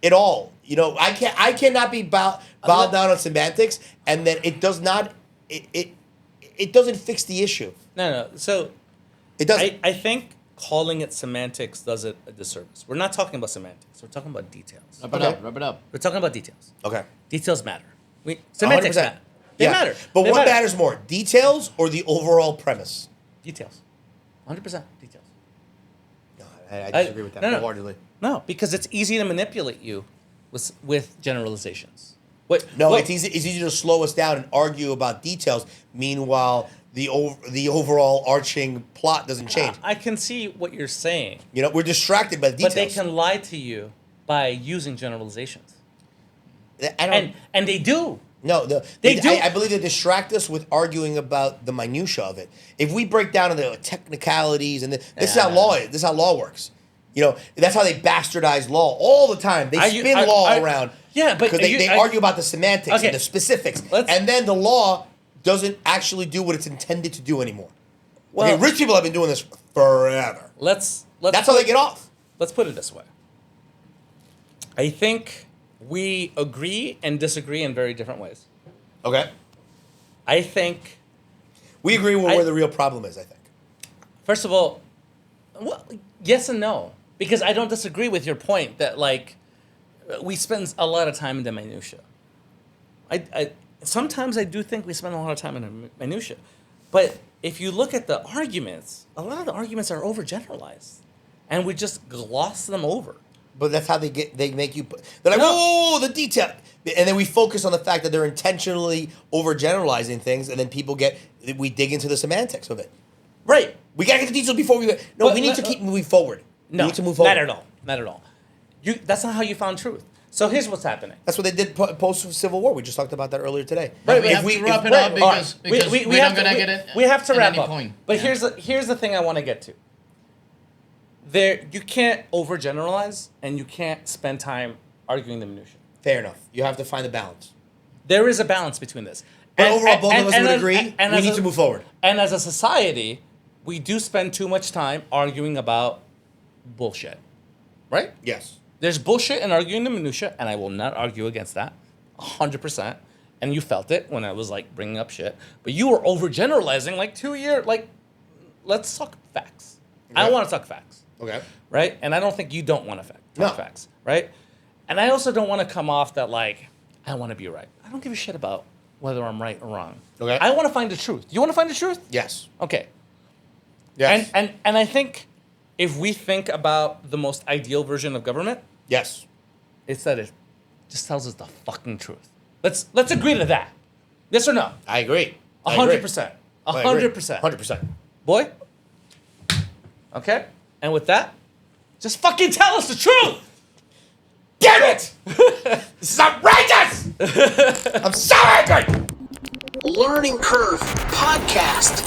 it all. You know, I cannot be bowed down on semantics, and then it does not. It doesn't fix the issue. No. So it doesn't. I think calling it semantics does it a disservice. We're not talking about semantics. We're talking about details. Wrap it up. We're talking about details. Okay. Details matter. Semantics 100%. matter. They matter. But They what matter. matters more, details or the overall premise? Details. 100% details. No, I disagree with that wholeheartedly. No, because it's easy to manipulate you with generalizations. It's easy to slow us down and argue about details. Meanwhile, the overall arching plot doesn't change. I can see what you're saying. You know, we're distracted by the details. But they can lie to you by using generalizations. And they do. No, They do. I believe they distract us with arguing about the minutia of it. If we break down the technicalities and this is how law is. This is how law works. You know, that's how they bastardize law all the time. They spin law around. Yeah, but because they argue about the semantics and the specifics, and then the law doesn't actually do what it's intended to do anymore. Well, rich people have been doing this forever. That's how they get off. Let's put it this way. I think we agree and disagree in very different ways. Okay. I think we agree where the real problem is. I think. First of all, well, yes and no, because I don't disagree with your point that like we spend a lot of time in the minutia. I sometimes I do think we spend a lot of time in the minutia, but if you look at the arguments, a lot of the arguments are overgeneralized, and we just gloss them over. But that's how they make you. They're like, whoa, the detail, and then we focus on the fact that they're intentionally overgeneralizing things, and then we dig into the semantics of it. Right. We gotta get the details before we. No, we need to keep moving forward. No, we need to move forward. Not at all. Not at all. That's not how you found truth. So here's what's happening. That's what they did post Civil War. We just talked about that earlier today. Right. We have to wrap it up because we're not gonna get it. We have to wrap up. Point. But here's the thing I want to get to. You can't overgeneralize, and you can't spend time arguing the minutia. Fair enough. You have to find the balance. There is a balance between this. But overall, both of us would agree. We need to move forward. And as a society, we do spend too much time arguing about bullshit, right? Yes. There's bullshit in arguing the minutia, and I will not argue against that, 100%. And you felt it when I was like bringing up shit, but you were overgeneralizing like 2 years. Like, let's talk facts. Okay. I want to talk facts. Okay. Right? And I don't think you don't want to talk facts, right? And I also don't want to come off that like I want to be right. I don't give a shit about whether I'm right or wrong. Okay. I want to find the truth. You want to find the truth? Yes. Okay. Yes. And I think if we think about the most ideal version of government, yes, it's that it just tells us the fucking truth. Let's agree to that. Yes or no? I agree. 100%. 100%. 100%. Boy. Okay. And with that, just fucking tell us the truth. Damn it! This is outrageous! I'm so angry! Learning Curve Podcast.